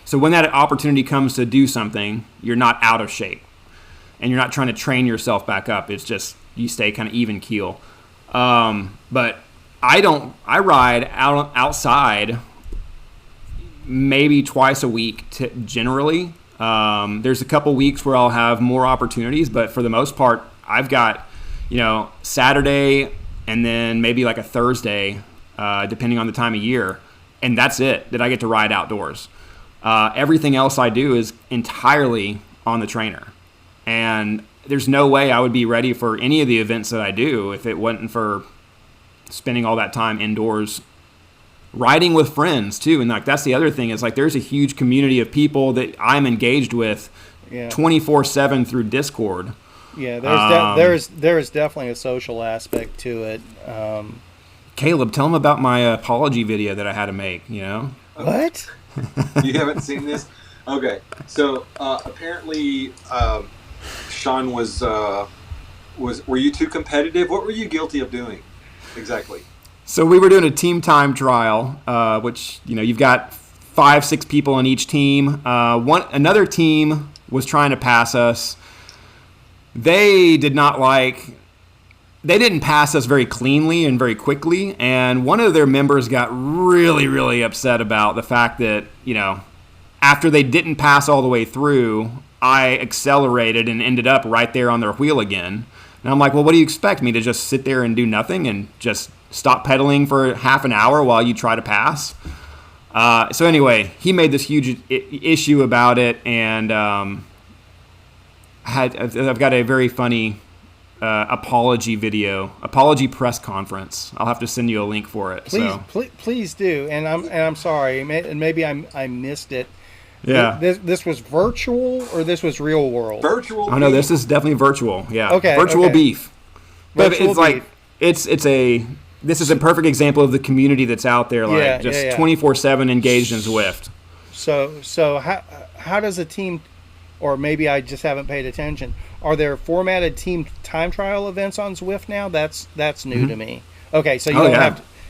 so when that opportunity comes to do something, you're not out of shape and you're not trying to train yourself back up. It's just you stay kind of even keel. But I ride outside maybe twice a week generally. There's a couple weeks where I'll have more opportunities, but for the most part, I've got, Saturday and then maybe like a Thursday, depending on the time of year. And that's it, that I get to ride outdoors. Everything else I do is entirely on the trainer. And there's no way I would be ready for any of the events that I do if it wasn't for spending all that time indoors, riding with friends too. And like, that's the other thing is like, there's a huge community of people that I'm engaged with 24/7 through Discord.
Yeah, there's definitely a social aspect to it.
Caleb, tell them about my apology video that I had to make, you know?
What?
You haven't seen this? Okay. So apparently Shawn were you too competitive? What were you guilty of doing exactly?
So we were doing a team time trial, which, you know, you've got 5-6 people on each team. Another team was trying to pass us. They didn't pass us very cleanly and very quickly, and one of their members got really, really upset about the fact that, you know, after they didn't pass all the way through, I accelerated and ended up right there on their wheel again. And I'm like, well, what do you expect me to just sit there and do nothing and just stop pedaling for half an hour while you try to pass? So anyway, he made this huge issue about it, and I've got a very funny apology press conference. I'll have to send you a link for it.
Please do. And I'm sorry, and maybe I missed it.
Yeah.
This was virtual or this was real world?
Virtual.
Oh no, this is definitely virtual. Yeah.
Okay.
Virtual beef. But
Virtual
it's like
beef.
this is a perfect example of the community that's out there, like 24/7 engaged in Zwift.
So how does a team, or maybe I just haven't paid attention, are there formatted team time trial events on Zwift now? That's new to me. Okay, so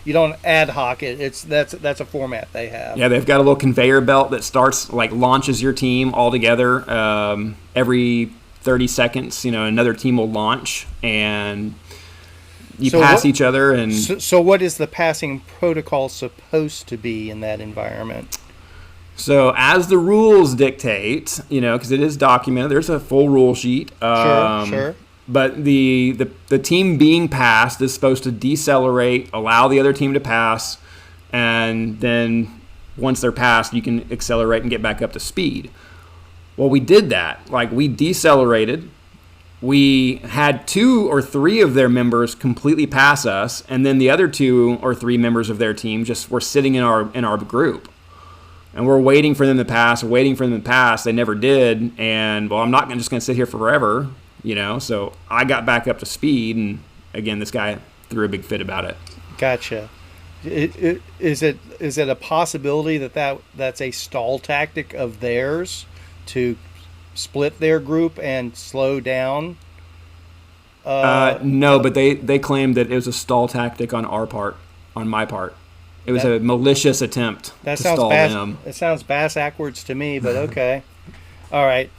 you don't ad hoc it. That's a format they have.
Yeah, they've got a little conveyor belt that launches your team all together every 30 seconds. You know, another team will launch and you pass each other. And
so what is the passing protocol supposed to be in that environment?
So as the rules dictate, you know, because it is documented, there's a full rule sheet.
Sure.
But the team being passed is supposed to decelerate, allow the other team to pass, and then once they're passed, you can accelerate and get back up to speed. Well, we did that. Like, we decelerated. We had 2 or 3 of their members completely pass us, and then the other 2 or 3 members of their team just were sitting in our group. And we're waiting for them to pass, They never did. And, well, I'm not just going to sit here forever, you know. So I got back up to speed. And, again, this guy threw a big fit about it.
Gotcha. Is it a possibility that's a stall tactic of theirs to split their group and slow down?
No, but they claimed that it was a stall tactic on my part. It was a malicious attempt to stall them.
It sounds bass-ackwards to me, but okay. All right.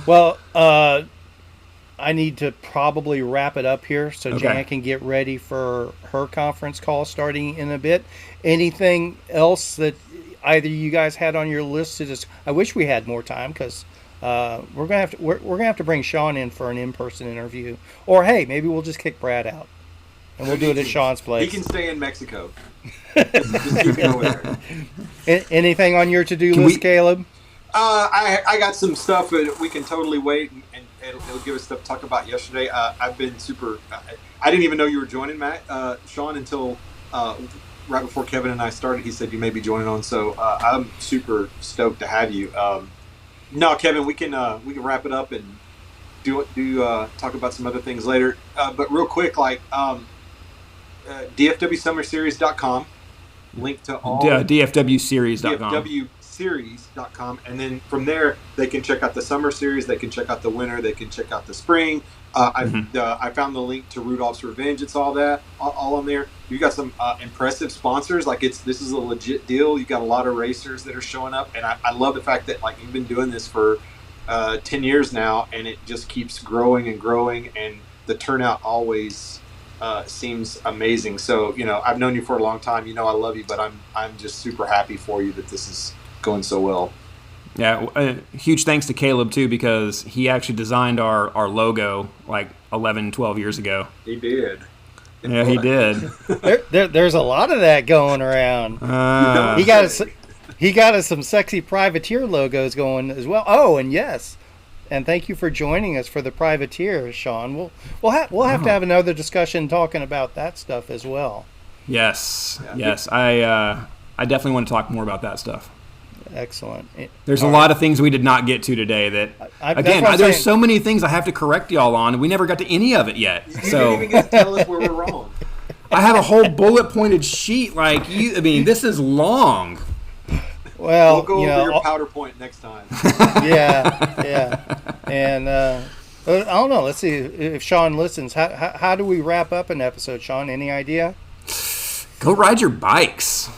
Well, I need to probably wrap it up here so Jan can get ready for her conference call starting in a bit. Anything else that either you guys had on your list to just? I wish we had more time because we're gonna have to bring Shawn in for an in-person interview, or hey, maybe we'll just kick Brad out and we'll do it at Shawn's place.
He can stay in Mexico. Just keep it over there.
Anything on your to-do list, Caleb?
I got some stuff that we can totally wait, and it'll give us stuff to talk about yesterday. I've been super. I didn't even know you were joining, Shawn, until right before Kevin and I started. He said you may be joining on, so I'm super stoked to have you. No, Kevin, we can wrap it up and do talk about some other things later. But real quick, DFWSummerSeries.com, link to all
DFWSeries.com.
DFWSeries.com, and then from there they can check out the summer series, they can check out the winter, they can check out the spring. I found the link to Rudolph's Revenge. It's all on there. You got some impressive sponsors. This is a legit deal. You got a lot of racers that are showing up, and I love the fact that you've been doing this for 10 years now, and it just keeps growing and growing, and the turnout always seems amazing. So I've known you for a long time. I love you, but I'm just super happy for you that this is going so well.
Yeah, huge thanks to Caleb too, because he actually designed our logo 11, 12 years ago.
He did.
Yeah, he did.
There's a lot of that going around. He got us some sexy privateer logos going as well. Oh, and yes, and thank you for joining us for the privateer, Shawn. We'll have to have another discussion talking about that stuff as well.
Yes, yes. I definitely want to talk more about that stuff.
Excellent.
There's a lot of things we did not get to today that, again, there's so many things I have to correct y'all on, and we never got to any of it yet.
You
So
didn't even get to tell us where we're wrong.
I have a whole bullet-pointed sheet. This is long.
Well,
We'll go over your PowerPoint next time.
Yeah. And I don't know. Let's see if Shawn listens. How do we wrap up an episode, Shawn? Any idea?
Go ride your bikes.